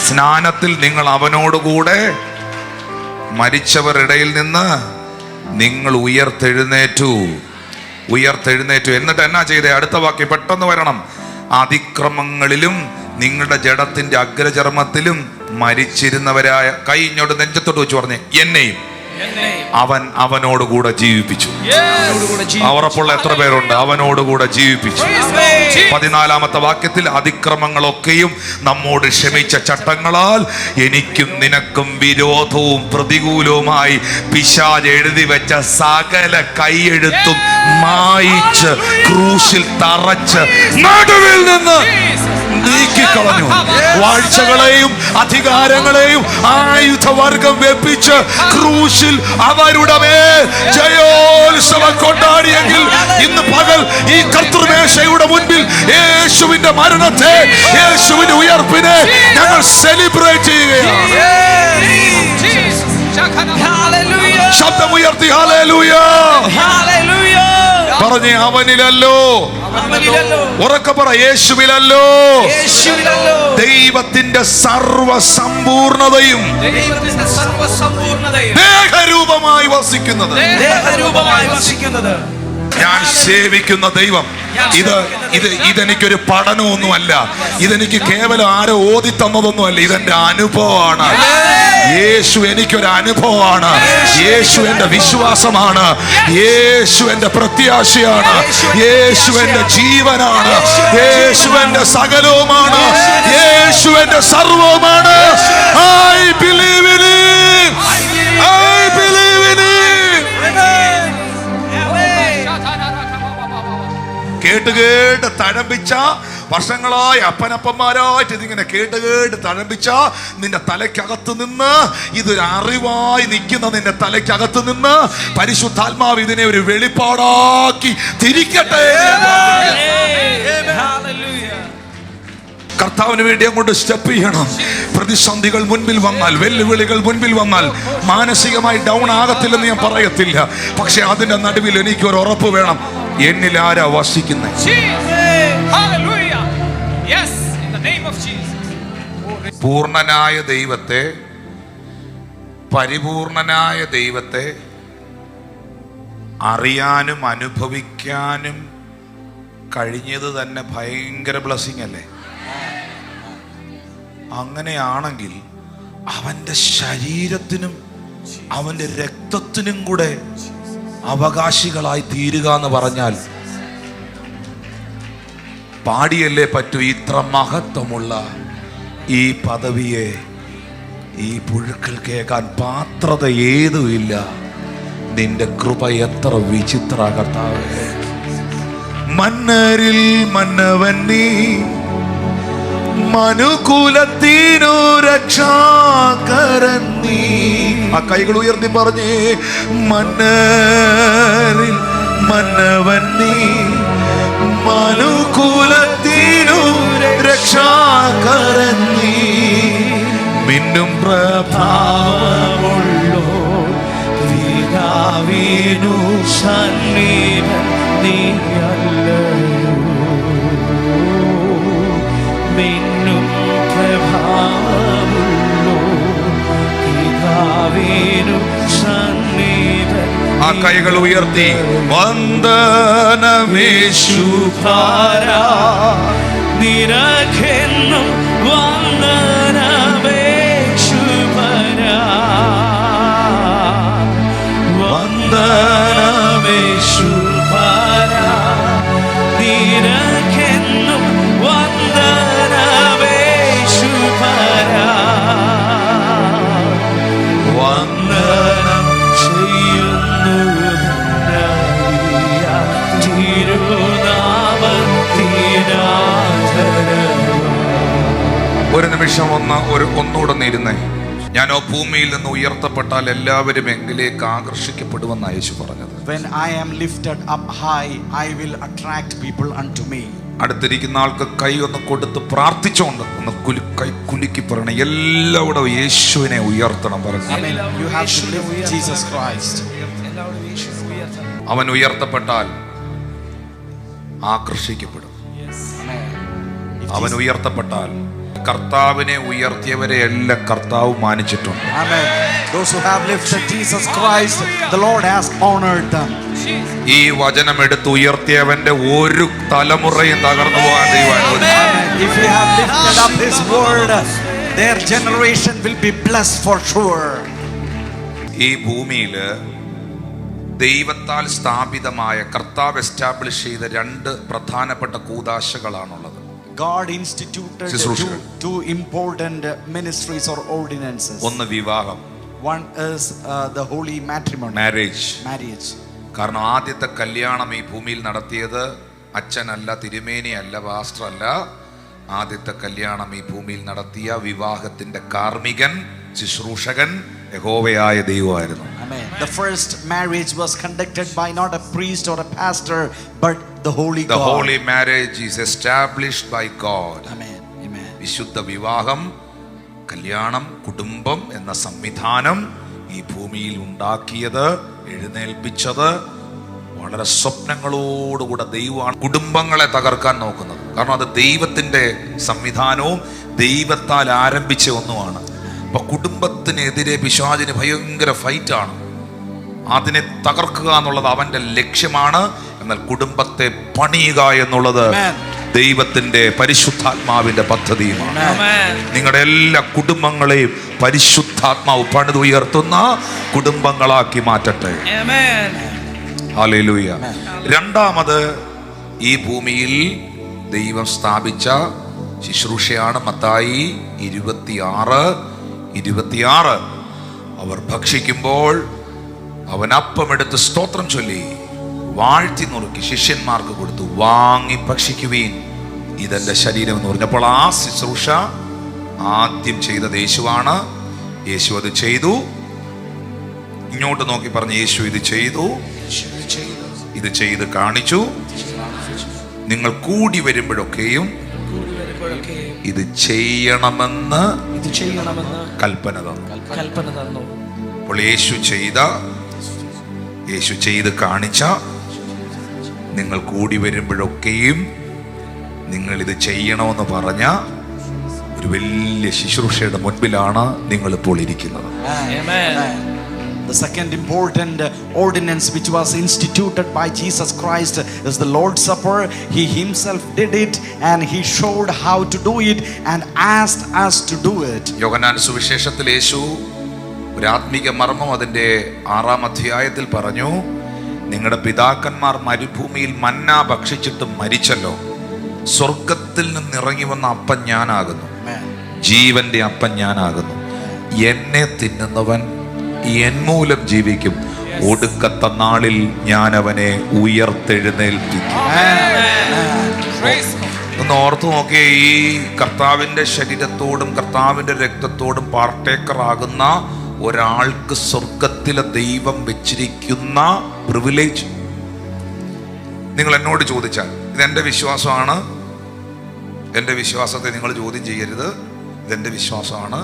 സ്നാനത്തിൽ നിങ്ങൾ അവനോടുകൂടെ മരിച്ചവർ ഇടയിൽ നിന്ന് നിങ്ങൾ ഉയർത്തെഴുന്നേറ്റു. എന്നിട്ട് എന്നാ ചെയ്തേ? അടുത്ത വാക്യം പെട്ടെന്ന് വരണം. അതിക്രമങ്ങളിലും നിങ്ങളുടെ ജഡത്തിന്റെ അഗ്രചർമ്മത്തിലും മരിച്ചിരുന്നവരായ, കൈ ഇങ്ങോട്ട് നെഞ്ചത്തോട്ട് വെച്ച് പറഞ്ഞേ, എന്നെയും അവൻ അവനോടുകൂടെ ജീവിപ്പിച്ചു. അവറപ്പുള്ള എത്ര പേരുണ്ട്? അവനോടുകൂടെ ജീവിപ്പിച്ചു. 14-ാമത്തെ വാക്യത്തിൽ അതിക്രമങ്ങളൊക്കെയും നമ്മോട് ക്ഷമിച്ച ചട്ടങ്ങളാൽ എനിക്കും നിനക്കും വിരോധവും പ്രതികൂലവുമായി പിശാച് എഴുതി വെച്ച സകല കൈയെഴുത്തും മായിച്ച് ക്രൂശിൽ തറച്ച് നടുവിൽ നിന്ന് നീക്കിക്കളഞ്ഞു. വാഴ്ചകളെയും അധികാരങ്ങളെയും ആയുധവർഗം വെപ്പിച്ച് ക്രൂശിൽ അവരുടെ മേൽ ജയോത്സവം കൊണ്ടാടിയെങ്കിൽ ഇന്ന് പകൽ ഈ കർത്തൃമേശയുടെ മുൻപിൽ യേശുവിന്റെ മരണത്തെ, യേശുവിന്റെ ഉയർപ്പിനെ ഞങ്ങൾ സെലിബ്രേറ്റ് ചെയ്യുകയാണ്. ശബ്ദമുയർത്തി ഹല്ലേലൂയ പറഞ്ഞേ. അവനിലല്ലോ, ഉറക്കെ പറ, യേശുവിലല്ലോ ദൈവത്തിന്റെ സർവസമ്പൂർണതയും ദേഹരൂപമായി വസിക്കുന്നത്. ഞാൻ സേവിക്കുന്ന ദൈവം ഇതെനിക്കൊരു പഠനമൊന്നുമല്ല, ഇതെനിക്ക് കേവലം ആരോ ഓതി തന്നതൊന്നുമല്ല, ഇതെന്റെ അനുഭവമാണ്. യേശു എനിക്കൊരു അനുഭവമാണ്. യേശു എന്റെ വിശ്വാസമാണ്. യേശു എന്റെ പ്രത്യാശയാണ്. യേശു എന്റെ ജീവനാണ്. യേശു എന്റെ സകലവുമാണ്. യേശു എന്റെ സർവവുമാണ്. I believe in him. I believe in him. കേട്ട് തഴമ്പിച്ച വർഷങ്ങളായി അപ്പനപ്പന്മാരായിട്ട് ഇതിങ്ങനെ കേട്ട് തഴമ്പിച്ച നിന്റെ തലയ്ക്കകത്ത് നിന്ന്, ഇതൊരു അറിവായി നിൽക്കുന്ന നിന്റെ തലയ്ക്കകത്ത് നിന്ന് പരിശുദ്ധാത്മാവ് ഇതിനെ ഒരു വെളിപ്പാടാക്കി തിരിക്കട്ടെ. കർത്താവിന് വേണ്ടി അങ്ങോട്ട് സ്റ്റെപ്പ് ചെയ്യണം. പ്രതിസന്ധികൾ മുൻപിൽ വന്നാൽ, വെല്ലുവിളികൾ മുൻപിൽ വന്നാൽ മാനസികമായി ഡൗൺ ആകത്തില്ലെന്ന് ഞാൻ പറയത്തില്ല. പക്ഷെ അതിന്റെ നടുവിൽ എനിക്കൊരു ഉറപ്പ് വേണം, എന്നിൽ ആരാ വസിക്കുന്നത്? പൂർണ്ണനായ ദൈവത്തെ, പരിപൂർണനായ ദൈവത്തെ അറിയാനും അനുഭവിക്കാനും കഴിഞ്ഞത് തന്നെ ഭയങ്കര ബ്ലെസ്സിങ് അല്ലേ? അങ്ങനെയാണെങ്കിൽ അവന്റെ ശരീരത്തിനും അവന്റെ രക്തത്തിനും കൂടെ അവകാശികളായി തീരുക എന്ന് പറഞ്ഞാൽ പാടിയല്ലേ പറ്റൂ. ഇത്ര മഹത്വമുള്ള ഈ പദവിയെ, ഈ പുഴുക്കൾ കേൾക്കാൻ പാത്രത ഏതുമില്ല. നിന്റെ കൃപ എത്ര വിചിത്ര കർത്താവേ. മന്നരിൽ മന്നവൻ നീ, മനുകുലത്തിനു രക്ഷാകരൻ നീ. ആ കൈകൾ ഉയർത്തി പറഞ്ഞേ, മന്നരിൽ മന്നവൻ നീ, മനുകുലത്തിനു രക്ഷാകരൻ നീ. മിന്നും പ്രഭാവമുള്ളോ പിതാവിനു സന്നിധൻ നീയല്ലയോ. മിന്നും പ്രഭാവമുള്ളോ പിതാവിനു സന്നിധൻ. ആ കൈകൾ ഉയർത്തി വന്ദനമേശുഭാരാ നിനക്കെന്നും വന്ദനമേശുഭാരാ. വന്ദനമേശുഭാരാ നിനക്കെന്നും വന്ദനമേശുഭാരാ. വന്ദനം ചെയ്യുന്നു ഒരു നിമിഷം ഒന്നുകൂടെ ഇരുന്നേ. ഞാനോ ഭൂമിയിൽ നിന്ന് ഉയർത്തപ്പെട്ടാൽ എല്ലാവരും എങ്കിലേക്ക് ആകർഷിക്കപ്പെടുമെന്ന് യേശു പറഞ്ഞത്. When I am lifted up high, I will attract people unto me. അടുത്തിരിക്കുന്ന ആൾക്ക് കൈ ഒന്ന് കൊടുത്ത് പ്രാർത്ഥിച്ചോണ്ട് ഒന്ന് കൈ കുലുക്കി പറയണം, എല്ലാവരും യേശുവിനെ ഉയർത്തണം പറഞ്ഞു. You have to lift Jesus Christ. അവൻ ഉയർത്തപ്പെട്ടാൽ ആകർഷിക്കപ്പെടും. അവൻ ഉയർത്തപ്പെട്ടാൽ കർത്താവിനെ ഉയർത്തിയവരെ എല്ലാം കർത്താവ് മാനിച്ചിട്ടുണ്ട്. Amen. Those who have lifted Jesus Christ, the Lord has honored them. ഈ വചനം എടുത്ത് ഉയർത്തിയവന്റെ ഒരു തലമുറയും തകർന്നു പോകാൻ ദൈവം അനുവദിച്ചു. If we have lifted up His word, their generation will be blessed for sure. ഈ ഭൂമിയില് ദൈവത്താൽ സ്ഥാപിതമായ കർത്താവ് എസ്റ്റാബ്ലിഷ് ചെയ്ത രണ്ട് പ്രധാനപ്പെട്ട കൂദാശകളാണുള്ളത്. God instituted two important ministries or ordinances. ഒന്ന് വിവാഹം. One is the holy matrimony. Marriage. കാരണം ആദ്യത്തെ കല്യാണം ഈ ഭൂമിയിൽ നടത്തിയത് അച്ഛനല്ല, തിരുമേനിയല്ല, പാസ്റ്റർ അല്ല. ആദ്യത്തെ കല്യാണം ഈ ഭൂമിയിൽ നടത്തിയ വിവാഹത്തിന്റെ കാർമികൻ, ശുശ്രൂഷകൻ യഹോവയായ ദൈവമായിരുന്നു. Amen. The first marriage was conducted by not a priest or a pastor, but the holy God. The holy marriage is established by God. Amen. Amen. വിശുദ്ധ വിവാഹം, കല്യാണം, കുടുംബം എന്ന സംവിധാനം ഈ ഭൂമിയിൽ ഉണ്ടാക്കിയത്, എഴുന്നേൽപ്പിച്ചത് വളരെ സ്വപ്നങ്ങളോടുകൂടെ ദൈവമാണ് കുടുംബങ്ങളെ തകർക്കാൻ നോക്കുന്നത്. കാരണം അത് ദൈവത്തിന്റെ സംവിധാനവും ദൈവത്താൽ ആരംഭിച്ച ഒന്നുമാണ്. അപ്പൊ കുടുംബത്തിനെതിരെ പിശാചിന് ഭയങ്കര ഫൈറ്റാണ്. അതിനെ തകർക്കുക എന്നുള്ളത് അവന്റെ ലക്ഷ്യമാണ്. എന്നാൽ കുടുംബത്തെ പണിയുക എന്നുള്ളത് ദൈവത്തിന്റെ പരിശുദ്ധാത്മാവിന്റെ പദ്ധതിയുമാണ്. നിങ്ങളുടെ എല്ലാ കുടുംബങ്ങളെയും പരിശുദ്ധാത്മാവ് പണിതുയർത്തുന്ന കുടുംബങ്ങളാക്കി മാറ്റട്ടെ. ഹല്ലേലൂയ. രണ്ടാമത് ഈ ഭൂമിയിൽ ദൈവം സ്ഥാപിച്ച ശുശ്രൂഷയാണ് മത്തായി 26. അവർ ഭക്ഷിക്കുമ്പോൾ അവൻ അപ്പമെടുത്ത് സ്തോത്രം ചൊല്ലി വാഴ്ത്തി നുറുക്കി ശിഷ്യന്മാർക്ക് കൊടുത്തു, വാങ്ങി ഭക്ഷിക്കുവീൻ, ഇതെന്റെ ശരീരം എന്ന് പറഞ്ഞപ്പോൾ ആ ശുശ്രൂഷ ആദ്യം ചെയ്തത് യേശുവാണ്. യേശു അത് ചെയ്തു. ഇങ്ങോട്ട് നോക്കി പറഞ്ഞു, യേശു ഇത് ചെയ്തു, ഇത് ചെയ്ത് കാണിച്ചു. നിങ്ങൾ കൂടി വരുമ്പോഴൊക്കെയും ഇത് ചെയ്യണമെന്ന് കൽപ്പന തന്നു. അപ്പോൾ യേശു ചെയ്ത് കാണിച്ച, നിങ്ങൾ കൂടി വരുമ്പോഴൊക്കെയും നിങ്ങൾ ഇത് ചെയ്യണമെന്ന് പറഞ്ഞ ഒരു വലിയ ശുശ്രൂഷയുടെ മുൻപിലാണ് നിങ്ങൾ ഇപ്പോൾ ഇരിക്കുന്നത്. The second important ordinance which was instituted by Jesus Christ is the Lord's Supper. He himself did it and he showed how to do it and asked us to do it. യോഹന്നാൻ സുവിശേഷത്തിൽ യേശു ഒരു ആത്മീക മർമ്മം അതിന്റെ 6-ാം അധ്യായത്തിൽ പറഞ്ഞു, നിങ്ങളുടെ പിതാക്കന്മാർ മരുഭൂമിയിൽ മന്ന ഭക്ഷിച്ചിട്ട് മരിച്ചല്ലോ. സ്വർഗത്തിൽ നിന്ന് ഇറങ്ങി വന്ന അപ്പം ഞാനാകുന്നു, ജീവന്റെ അപ്പം ഞാനാകുന്നു. എന്നെ തിന്നുന്നവൻ എന്മൂലം ജീവിക്കും, ഒടുക്കത്തെ നാളിൽ ഞാൻ അവനെ ഉയർത്തെഴുന്നേൽപ്പിക്കും. ഒന്ന് ഓർത്തു നോക്കിയേ, ഈ കർത്താവിന്റെ ശരീരത്തോടും കർത്താവിന്റെ രക്തത്തോടും പാർട്ടേക്കർ ആകുന്ന ഒരാൾക്ക് സ്വർഗത്തിലെ ദൈവം വെച്ചിരിക്കുന്ന പ്രിവിലേജ്. നിങ്ങൾ എന്നോട് ചോദിച്ചാൽ, ഇതെന്റെ വിശ്വാസമാണ്, എൻ്റെ വിശ്വാസത്തെ നിങ്ങൾ ചോദ്യം ചെയ്യരുത്, ഇതെന്റെ വിശ്വാസമാണ്.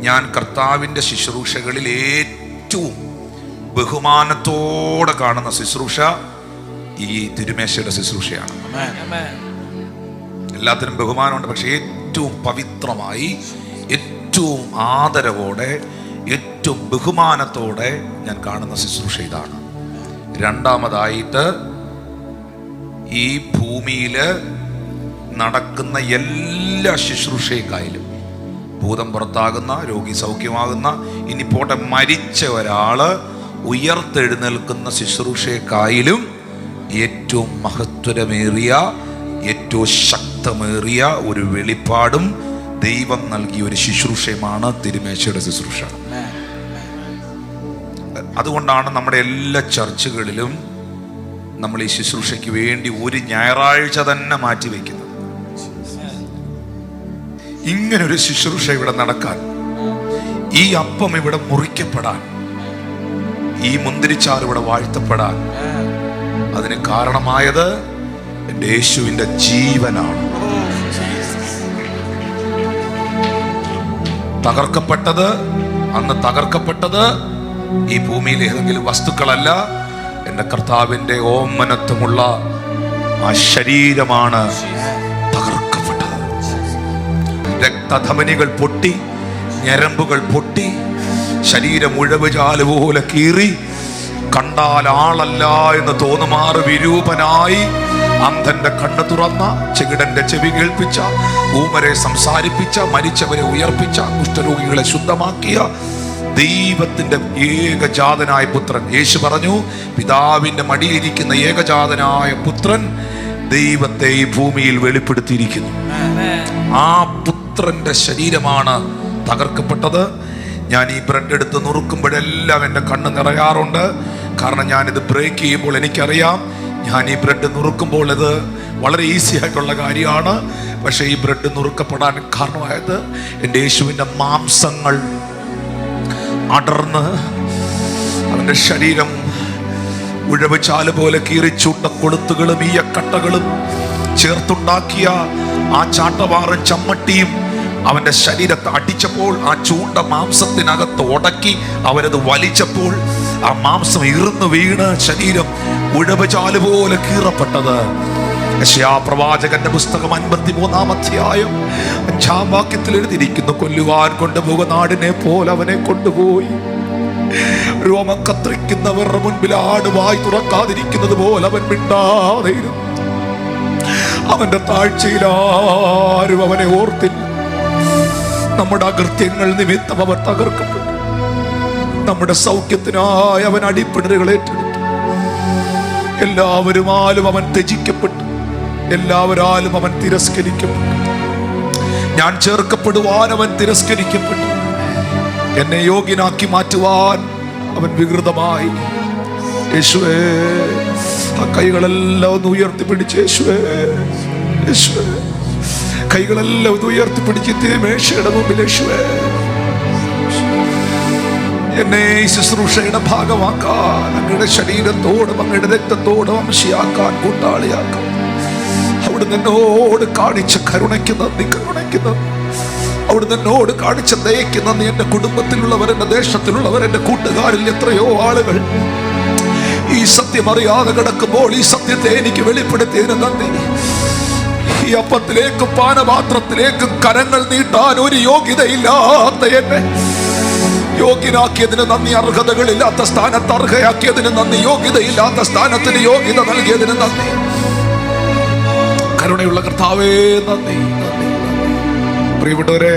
ഞാൻ കർത്താവിൻ്റെ ശുശ്രൂഷകളിൽ ഏറ്റവും ബഹുമാനത്തോടെ കാണുന്ന ശുശ്രൂഷ ഈ തിരുമേശയുടെ ശുശ്രൂഷയാണ്. എല്ലാത്തിനും ബഹുമാനമുണ്ട്, പക്ഷെ ഏറ്റവും പവിത്രമായി, ഏറ്റവും ആദരവോടെ, ഏറ്റവും ബഹുമാനത്തോടെ ഞാൻ കാണുന്ന ശുശ്രൂഷ ഇതാണ്. രണ്ടാമതായിട്ട്, ഈ ഭൂമിയിൽ നടക്കുന്ന എല്ലാ ശുശ്രൂഷയെക്കായാലും, ഭൂതം പുറത്താകുന്ന, രോഗി സൗഖ്യമാകുന്ന, ഇനി പോട്ടെ മരിച്ച ഒരാള് ഉയർത്തെഴുന്നേൽക്കുന്ന ശുശ്രൂഷയെക്കായാലും ഏറ്റവും മഹത്വരമേറിയ, ഏറ്റവും ശക്തമേറിയ ഒരു വെളിപ്പാടും ദൈവം നൽകിയ ഒരു ശുശ്രൂഷയുമാണ് തിരുമേശയുടെ ശുശ്രൂഷ. അതുകൊണ്ടാണ് നമ്മുടെ എല്ലാ ചർച്ചുകളിലും നമ്മൾ ഈ ശുശ്രൂഷയ്ക്ക് വേണ്ടി ഒരു ഞായറാഴ്ച തന്നെ മാറ്റി വയ്ക്കുന്നത്. ഇങ്ങനൊരു ശുശ്രൂഷ ഇവിടെ നടക്കാൻ, ഈ അപ്പം ഇവിടെ മുറിക്കപ്പെടാൻ, ഈ മുന്തിരിച്ചാർ ഇവിടെ വാഴ്ത്തപ്പെടാൻ അതിന് കാരണമായത് എൻ്റെ യേശുവിൻ്റെ ജീവനാണ്. അന്ന് തകർക്കപ്പെട്ടത് ഈ ഭൂമിയിൽ ഏതെങ്കിലും വസ്തുക്കളല്ല, എൻ്റെ കർത്താവിൻ്റെ ഓമനത്വമുള്ള ആ ശരീരമാണ് തകർക്കപ്പെട്ടത്. രക്തധമനികൾ പൊട്ടി, ഞരമ്പുകൾ പൊട്ടി, ശരീരം ഉഴവുചാല് പോലെ കീറി, കണ്ടാൽ ആളല്ല എന്ന് തോന്നുമാറ് വിരൂപനായി, അന്ധന്റെ കണ്ണ് തുറന്ന, ചെകിടന്റെ ചെവി കേൾപ്പിച്ച, ഊമരെ സംസാരിപ്പിച്ച, മരിച്ചവരെ ഉയർപ്പിച്ച, കുഷ്ഠരോഗികളെ ശുദ്ധമാക്കിയ ദൈവത്തിന്റെ ഏകജാതനായ പുത്രൻ. യേശു പറഞ്ഞു, പിതാവിന്റെ മടിയിലിരിക്കുന്ന ഏകജാതനായ പുത്രൻ ദൈവത്തെ ഈ ഭൂമിയിൽ വെളിപ്പെടുത്തിയിരിക്കുന്നു. ആ പുത്രന്റെ ശരീരമാണ് തകർക്കപ്പെട്ടത്. ഞാൻ ഈ ബ്രെഡ് എടുത്ത് നുറുക്കുമ്പോഴെല്ലാം എൻ്റെ കണ്ണ് നിറയാറുണ്ട്. കാരണം ഞാനിത് ബ്രേക്ക് ചെയ്യുമ്പോൾ എനിക്കറിയാം, ഞാൻ ഈ ബ്രെഡ് നുറുക്കുമ്പോൾ ഇത് വളരെ ഈസി ആയിട്ടുള്ള കാര്യമാണ്. പക്ഷേ ഈ ബ്രെഡ് നുറുക്കപ്പെടാൻ കാരണമായത് എൻ്റെ യേശുവിൻ്റെ മാംസങ്ങൾ അടർന്ന് അവൻ്റെ ശരീരം ഉഴവുചാല് പോലെ കീറി ചൂട്ട കൊളുത്തുകളും ഈയക്കട്ടകളും ചേർത്തുണ്ടാക്കിയ ആ ചാട്ടവാറും ചമ്മട്ടിയും അവന്റെ ശരീരത്തെ അടിച്ചപ്പോൾ, ആ ചൂണ്ട മാംസത്തിനകത്ത് ഉടക്കി അവരത് വലിച്ചപ്പോൾ ആ മാംസം ഇറുന്നു വീണ് ശരീരം ഉഴവുചാല് പോലെ കീറപ്പെട്ടത്. യശയ്യാപ്രവാചകന്റെ പുസ്തകം 53-ാം അധ്യായം 5-ാം വാക്യത്തിൽ എഴുതിയിരിക്കുന്നു, കൊല്ലുവാൻ കൊണ്ടുപോകുന്ന ആടിനെ പോലെ അവനെ കൊണ്ടുപോയി. രോമം കത്രിക്കുന്നവരുടെ മുൻപിൽ ആട് വായി തുറക്കാതിരിക്കുന്നത് പോലെ അവൻ മിണ്ടാതെയിരുന്നു. അവന്റെ താഴ്ചയിൽ ആരും അവനെ ഓർത്തില്ല. നമ്മുടെ അകൃത്യങ്ങൾ നിമിത്തം അവർ തകർക്കപ്പെട്ടു. നമ്മുടെ സൗഖ്യത്തിനായി അവൻ അടിപ്പിണരുകൾ ഏറ്റെടുത്തു. എല്ലാവരുമാലും അവൻ ത്യജിക്കപ്പെട്ടു, എല്ലാവരാലും അവൻ തിരസ്കരിക്കപ്പെട്ടു. ഞാൻ ചേർക്കപ്പെടുവാൻ അവൻ തിരസ്കരിക്കപ്പെട്ടു. എന്നെ യോഗ്യനാക്കി മാറ്റുവാൻ അവൻ വികൃതമായി. യേശുവേ, ആ കൈകളെല്ലാം ഒന്ന് ഉയർത്തിപ്പിടിച്ച്, യേശുവേ, യേശുവേ, കൈകളെല്ലാം ഒന്ന് ഉയർത്തിപ്പിടിച്ച് തിരുമേശയുടെ മുമ്പിൽ, യേശുവേ, എന്നെ ഈ ശുശ്രൂഷയുടെ ഭാഗമാക്കാൻ, അങ്ങയുടെ ശരീരത്തോടും അങ്ങയുടെ രക്തത്തോടും അംശയാക്കാൻ, കൂട്ടാളിയാക്കാൻ അവിടുന്ന് എന്നോട് കാണിച്ച കരുണയ്ക്ക് നന്ദി, കരുണയ്ക്ക് നന്ദി. അവിടുന്ന് എന്നോട് കാണിച്ച ദയയ്ക്ക് നന്ദി. എൻ്റെ കുടുംബത്തിലുള്ളവർ, എൻ്റെ ദേശത്തിലുള്ളവർ, എൻ്റെ കൂട്ടുകാരിൽ എത്രയോ ആളുകൾ ഈ സത്യം അറിയാതെ കിടക്കുമ്പോൾ ഈ സത്യത്തെ എനിക്ക് വെളിപ്പെടുത്തിയതിന് നന്ദി. ഈ അപ്പത്തിലേക്കും പാനപാത്രത്തിലേക്കും കരങ്ങൾ നീട്ടാൻ ഒരു യോഗ്യതയില്ലാത്ത എന്നെ യോഗ്യനാക്കിയതിന് നന്ദി. അർഹതകളില്ലാത്ത സ്ഥാനത്ത് അർഹയാക്കിയതിന് നന്ദി. യോഗ്യതയില്ലാത്ത സ്ഥാനത്തിന് യോഗ്യത നൽകിയതിന് നന്ദി. കരുണയുള്ള കർത്താവേ, നന്ദി, നന്ദി. പ്രിയപ്പെട്ടവരെ,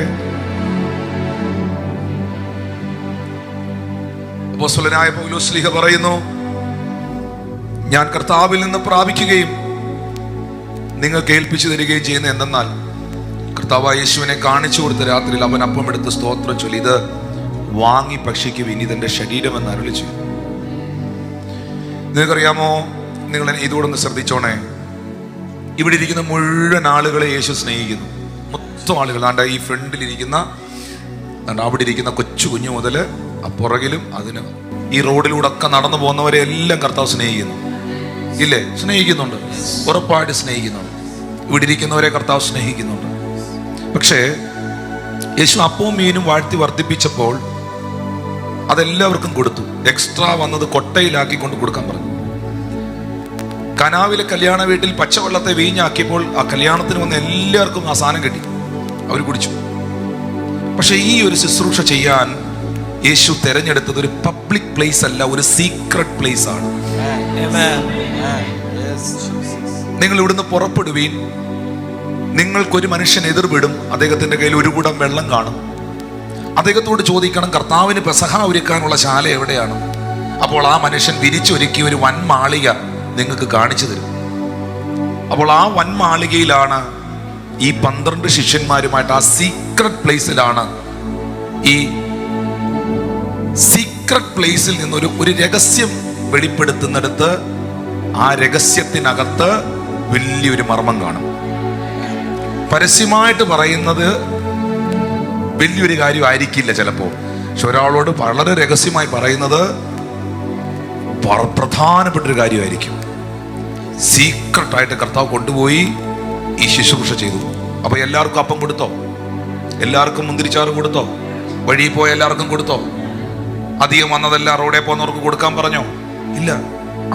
അപ്പോസ്തലനായ പൗലോസ് ശ്ലീഹ പറയുന്നു, ഞാൻ കർത്താവിൽ നിന്ന് പ്രാപിക്കുകയും നിങ്ങൾക്ക് ഏൽപ്പിച്ചു തരികയും ചെയ്യുന്ന എന്തെന്നാൽ, കർത്താവായ യേശുവിനെ കാണിച്ചു കൊടുത്ത രാത്രിയിൽ അവൻ അപ്പമെടുത്ത് സ്തോത്രം ചൊല്ലി, ഇത് വാങ്ങി ഭക്ഷിക്കുവിൻ, ഇതെന്റെ ശരീരമെന്ന് അരുളി ചെയ്തു. നിങ്ങൾക്കറിയാമോ, നിങ്ങൾ ഇതുകൂടെ ശ്രദ്ധിച്ചോണേ, ഇവിടെ ഇരിക്കുന്ന മുഴുവൻ ആളുകളെ യേശു സ്നേഹിക്കുന്നു. മൊത്തം ആളുകൾ, ആണ്ട് ഈ ഫ്രണ്ടിലിരിക്കുന്ന, അവിടെ ഇരിക്കുന്ന കൊച്ചു കുഞ്ഞു മുതൽ ആ പുറകിലും അതിന് ഈ റോഡിലൂടെ ഒക്കെ നടന്നു പോകുന്നവരെ എല്ലാം കർത്താവ് സ്നേഹിക്കുന്നു. ഇല്ലേ? സ്നേഹിക്കുന്നുണ്ട്, ഉറപ്പായിട്ട് സ്നേഹിക്കുന്നുണ്ട്. ഇവിടെ ഇരിക്കുന്നവരെ കർത്താവ് സ്നേഹിക്കുന്നുണ്ട്. പക്ഷേ യേശു അപ്പവും മീനും വാഴ്ത്തി വർദ്ധിപ്പിച്ചപ്പോൾ അതെല്ലാവർക്കും കൊടുത്തു. എക്സ്ട്രാ വന്നത് കൊട്ടയിലാക്കി കൊണ്ട് കൊടുക്കാൻ പറഞ്ഞു. കനാവിലെ കല്യാണ വീട്ടിൽ പച്ചവെള്ളത്തെ വീഞ്ഞാക്കിയപ്പോൾ ആ കല്യാണത്തിന് വന്ന എല്ലാവർക്കും ആ സാധനം കിട്ടി, അവർ കുടിച്ചു. പക്ഷെ ഈ ഒരു ശുശ്രൂഷ ചെയ്യാൻ യേശു തെരഞ്ഞെടുത്തത് ഒരു പബ്ലിക് പ്ലേസ് അല്ല, ഒരു സീക്രട്ട് പ്ലേസ് ആണ്. നിങ്ങൾ ഇവിടുന്ന് പുറപ്പെടുവീൻ, നിങ്ങൾക്കൊരു മനുഷ്യൻ എതിർവിടും, അദ്ദേഹത്തിന്റെ കയ്യിൽ ഒരു കുടം വെള്ളം കാണും. അദ്ദേഹത്തോട് ചോദിക്കണം, കർത്താവിന് പെസഹ ഒരുക്കാനുള്ള ശാല എവിടെയാണ്? അപ്പോൾ ആ മനുഷ്യൻ വിരിച്ചൊരുക്കിയ ഒരു വൻമാളിക നിങ്ങൾക്ക് കാണിച്ചു തരും. അപ്പോൾ ആ വൻമാളികയിലാണ് ഈ 12 ശിഷ്യന്മാരുമായിട്ട് ആ സീക്രട്ട് പ്ലേസിലാണ്, ഈ സീക്രട്ട് പ്ലേസിൽ നിന്നൊരു രഹസ്യം വെളിപ്പെടുത്തുന്നിടത്ത് ആ രഹസ്യത്തിനകത്ത് വലിയൊരു മർമ്മം കാണും. പരസ്യമായിട്ട് പറയുന്നത് വലിയൊരു കാര്യമായിരിക്കില്ല ചിലപ്പോൾ, പക്ഷെ ഒരാളോട് വളരെ രഹസ്യമായി പറയുന്നത് പ്രധാനപ്പെട്ടൊരു കാര്യമായിരിക്കും. സീക്രട്ടായിട്ട് കർത്താവ് കൊണ്ടുപോയി ഈ ശുശ്രൂഷ ചെയ്തു. അപ്പൊ എല്ലാവർക്കും അപ്പം കൊടുത്തോ? എല്ലാവർക്കും മുന്തിരിച്ചാറ് കൊടുത്തോ? വഴി പോയ എല്ലാവർക്കും കൊടുത്തോ? അധികം വന്നതെല്ലാം റോഡേ പോകുന്നവർക്ക് കൊടുക്കാൻ പറഞ്ഞോ? ഇല്ല.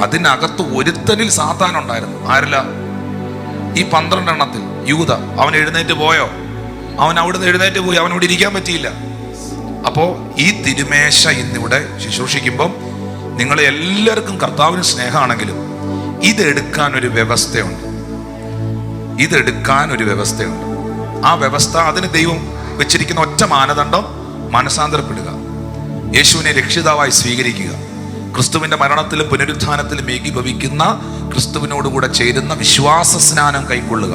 അതിനകത്ത് ഒരുത്തനിൽ സാത്താൻ ഉണ്ടായിരുന്നു. ആരല്ല? ഈ 12 എണ്ണത്തിൽ യൂദ. അവൻ എഴുന്നേറ്റ് പോയോ? അവൻ അവിടുന്ന് എഴുന്നേറ്റ് പോയി, അവനോട് ഇരിക്കാൻ പറ്റിയില്ല. അപ്പോൾ ഈ തിരുമേശ ഇന്നിവിടെ ശുശ്രൂഷിക്കുമ്പം നിങ്ങളെ എല്ലാവർക്കും കർത്താവിന് സ്നേഹമാണെങ്കിലും ഇതെടുക്കാൻ ഒരു വ്യവസ്ഥയുണ്ട്. ഇതെടുക്കാൻ ഒരു വ്യവസ്ഥയുണ്ട്. ആ വ്യവസ്ഥ, അതിന് ദൈവം വെച്ചിരിക്കുന്ന ഒറ്റ മാനദണ്ഡം മാനസാന്തരപ്പെടുക, യേശുവിനെ രക്ഷിതാവായി സ്വീകരിക്കുക, ക്രിസ്തുവിന്റെ മരണത്തിലും പുനരുത്ഥാനത്തിലും ഏകീഭവിക്കുന്ന ക്രിസ്തുവിനോടുകൂടെ ചേരുന്ന വിശ്വാസ സ്നാനം കൈക്കൊള്ളുക.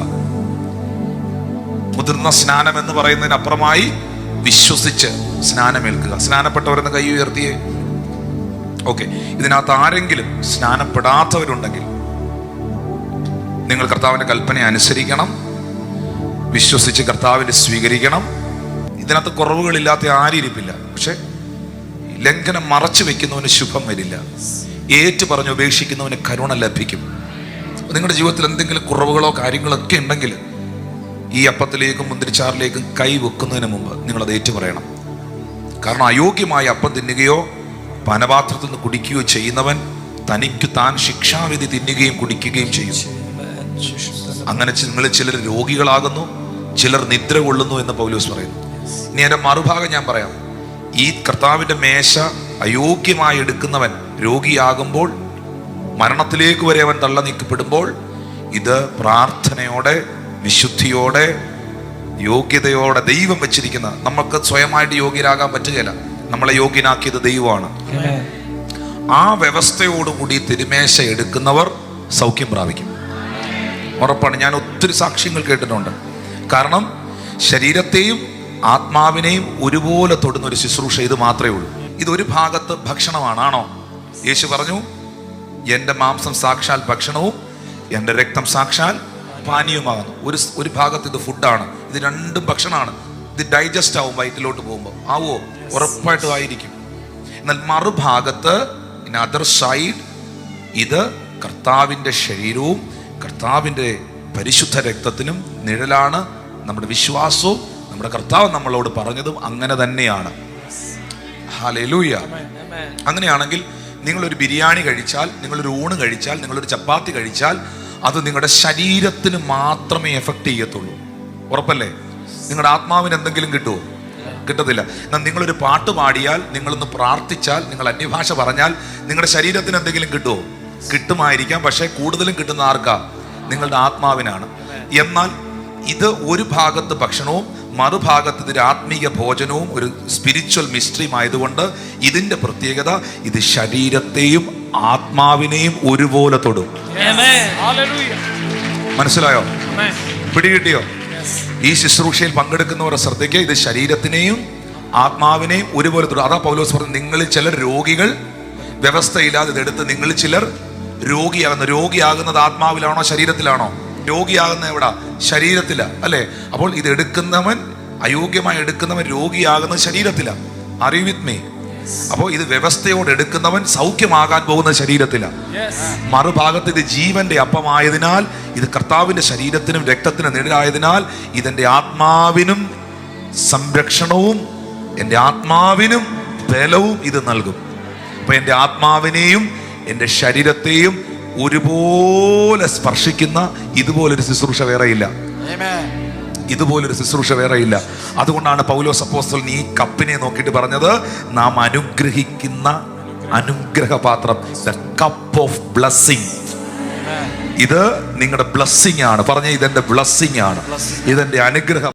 മുതിർന്ന സ്നാനം എന്ന് പറയുന്നതിനപ്പുറമായി വിശ്വസിച്ച് സ്നാനമേൽക്കുക. സ്നാനപ്പെട്ടവരെന്ന് കൈ ഉയർത്തിയേ. ഓക്കെ, ഇതിനകത്ത് ആരെങ്കിലും സ്നാനപ്പെടാത്തവരുണ്ടെങ്കിൽ നിങ്ങൾ കർത്താവിന്റെ കൽപ്പന അനുസരിക്കണം, വിശ്വസിച്ച് കർത്താവിനെ സ്വീകരിക്കണം. ഇതിനകത്ത് കുറവുകളില്ലാത്ത ആരും ഇരിപ്പില്ല. പക്ഷെ ലംഘനം മറച്ചു വെക്കുന്നവന് ശുഭം വരില്ല, ഏറ്റു പറഞ്ഞ് ഉപേക്ഷിക്കുന്നവന് കരുണ ലഭിക്കും. നിങ്ങളുടെ ജീവിതത്തിൽ എന്തെങ്കിലും കുറവുകളോ കാര്യങ്ങളൊക്കെ ഉണ്ടെങ്കിൽ ഈ അപ്പത്തിലേക്കും മുന്തിരിച്ചാറിലേക്കും കൈ വെക്കുന്നതിന് മുമ്പ് നിങ്ങളത് ഏറ്റു പറയണം. കാരണം അയോഗ്യമായ അപ്പം തിന്നുകയോ പാനപാത്രത്തിൽ നിന്ന് കുടിക്കുകയോ ചെയ്യുന്നവൻ തനിക്ക് താൻ ശിക്ഷാവിധി തിന്നുകയും കുടിക്കുകയും ചെയ്യും. അങ്ങനെ നിങ്ങൾ ചിലർ രോഗികളാകുന്നു, ചിലർ നിദ്ര കൊള്ളുന്നു എന്ന് പൗലോസ് പറയുന്നു. ഇനി എൻ്റെ മറുഭാഗം ഞാൻ പറയാം. ഈ കർത്താവിൻ്റെ മേശ അയോഗ്യമായി എടുക്കുന്നവൻ രോഗിയാകുമ്പോൾ, മരണത്തിലേക്ക് വരെ അവൻ തള്ള നീക്കപ്പെടുമ്പോൾ, ഇത് പ്രാർത്ഥനയോടെ, വിശുദ്ധിയോടെ, യോഗ്യതയോടെ ദൈവം വെച്ചിരിക്കുന്ന, നമുക്ക് സ്വയമായിട്ട് യോഗ്യരാകാൻ പറ്റുകയില്ല, നമ്മളെ യോഗ്യനാക്കിയത് ദൈവമാണ്. ആ വ്യവസ്ഥയോടുകൂടി തിരുമേശ എടുക്കുന്നവർ സൗഖ്യം പ്രാപിക്കും, ഉറപ്പാണ്. ഞാൻ ഒത്തിരി സാക്ഷ്യങ്ങൾ കേട്ടിട്ടുണ്ട്. കാരണം ശരീരത്തെയും ആത്മാവിനെയും ഒരുപോലെ തൊടുന്ന ഒരു ശുശ്രൂഷ ഇത് മാത്രമേ ഉള്ളൂ. ഇതൊരു ഭാഗത്ത് ഭക്ഷണമാണ്, ആണോ? യേശു പറഞ്ഞു, എൻ്റെ മാംസം സാക്ഷാൽ ഭക്ഷണവും എൻ്റെ രക്തം സാക്ഷാൽ പാനീയമാകുന്നു. ഒരു ഭാഗത്ത് ഇത് ഫുഡാണ്, ഇത് രണ്ടും ഭക്ഷണമാണ്. ഇത് ഡൈജസ്റ്റ് ആവും വയറ്റിലോട്ട് പോകുമ്പോൾ. ആവോ? ഉറപ്പായിട്ടും ആയിരിക്കും. എന്നാൽ മറുഭാഗത്ത്, ഇൻ അതർ സൈഡ്, ഇത് കർത്താവിൻ്റെ ശരീരവും കർത്താവിൻ്റെ പരിശുദ്ധ രക്തത്തിനും നിഴലാണ്. നമ്മുടെ വിശ്വാസവും നമ്മുടെ കർത്താവ് നമ്മളോട് പറഞ്ഞതും അങ്ങനെ തന്നെയാണ്. ഹല്ലേലൂയ. അങ്ങനെയാണെങ്കിൽ നിങ്ങളൊരു ബിരിയാണി കഴിച്ചാൽ, നിങ്ങളൊരു ഊണ് കഴിച്ചാൽ, നിങ്ങളൊരു ചപ്പാത്തി കഴിച്ചാൽ അത് നിങ്ങളുടെ ശരീരത്തിന് മാത്രമേ എഫക്റ്റ് ചെയ്യത്തുള്ളൂ, ഉറപ്പല്ലേ? നിങ്ങളുടെ ആത്മാവിന് എന്തെങ്കിലും കിട്ടുമോ? കിട്ടത്തില്ല. എന്നാൽ നിങ്ങളൊരു പാട്ട് പാടിയാൽ, നിങ്ങളൊന്ന് പ്രാർത്ഥിച്ചാൽ, നിങ്ങൾ അന്യഭാഷ പറഞ്ഞാൽ നിങ്ങളുടെ ശരീരത്തിന് എന്തെങ്കിലും കിട്ടുമോ? കിട്ടുമായിരിക്കാം. പക്ഷേ കൂടുതലും കിട്ടുന്ന ആർക്കാ? നിങ്ങളുടെ ആത്മാവിനാണ്. എന്നാൽ ഇത് ഒരു ഭാഗത്ത് ഭക്ഷണവും മറുഭാഗത്ത് ഇതൊരു ആത്മീയ ഭോജനവും ഒരു സ്പിരിച്വൽ മിസ്റ്ററിയും ആയതുകൊണ്ട് ഇതിന്റെ പ്രത്യേകത, ഇത് ശരീരത്തെയും ആത്മാവിനെയും ഒരുപോലെ തൊടും. മനസ്സിലായോ? പിടികിട്ടിയോ? ഈ ശുശ്രൂഷയിൽ പങ്കെടുക്കുന്നവരുടെ ശ്രദ്ധയ്ക്ക്, ഇത് ശരീരത്തിനെയും ആത്മാവിനെയും ഒരുപോലെ തൊടും. അതാ പൗലോസ് പറഞ്ഞു, നിങ്ങളിൽ ചിലർ രോഗികൾ, വ്യവസ്ഥയില്ലാതെ ഇതെടുത്ത് നിങ്ങളിൽ ചിലർ രോഗിയാകുന്നത് ആത്മാവിലാണോ ശരീരത്തിലാണോ? രോഗിയാകുന്ന എവിടാ? ശരീരത്തില, അല്ലേ? അപ്പോൾ ഇത് എടുക്കുന്നവൻ, അയോഗ്യമായി എടുക്കുന്നവൻ രോഗിയാകുന്നത് ശരീരത്തില. Are you with me? അപ്പോൾ ഇത് വ്യവസ്ഥയോടെ എടുക്കുന്നവൻ സൗഖ്യമാകാൻ പോകുന്ന ശരീരത്തില. മറുഭാഗത്ത് ഇത് ജീവന്റെ അപ്പമായതിനാൽ, ഇത് കർത്താവിന്റെ ശരീരത്തിനും രക്തത്തിനും നിഴലായതിനാൽ, ഇതെന്റെ ആത്മാവിനും സംരക്ഷണവും എൻ്റെ ആത്മാവിനും ബലവും ഇത് നൽകും. അപ്പൊ എൻ്റെ ആത്മാവിനെയും എൻ്റെ ശരീരത്തെയും ഒരുപോലെ സ്പർശിക്കുന്ന ഇതുപോലൊരു ശുശ്രൂഷ വേറെയില്ല. ഇതുപോലൊരു ശുശ്രൂഷ വേറെയില്ല. അതുകൊണ്ടാണ് പൗലോസ് അപ്പോസ്തലൻ ഈ കപ്പിനെ നോക്കിയിട്ട് പറഞ്ഞത്, നാം അനുഗ്രഹിക്കുന്ന അനുഗ്രഹപാത്രം, ദ കപ്പ് ഓഫ് ബ്ലെസ്സിങ്. ഇത് നിങ്ങളുടെ ബ്ലെസ്സിങ് ആണ്. പറഞ്ഞ, ഇതെന്റെ ബ്ലെസ്സിങ് ആണ്, ഇതെന്റെ അനുഗ്രഹം.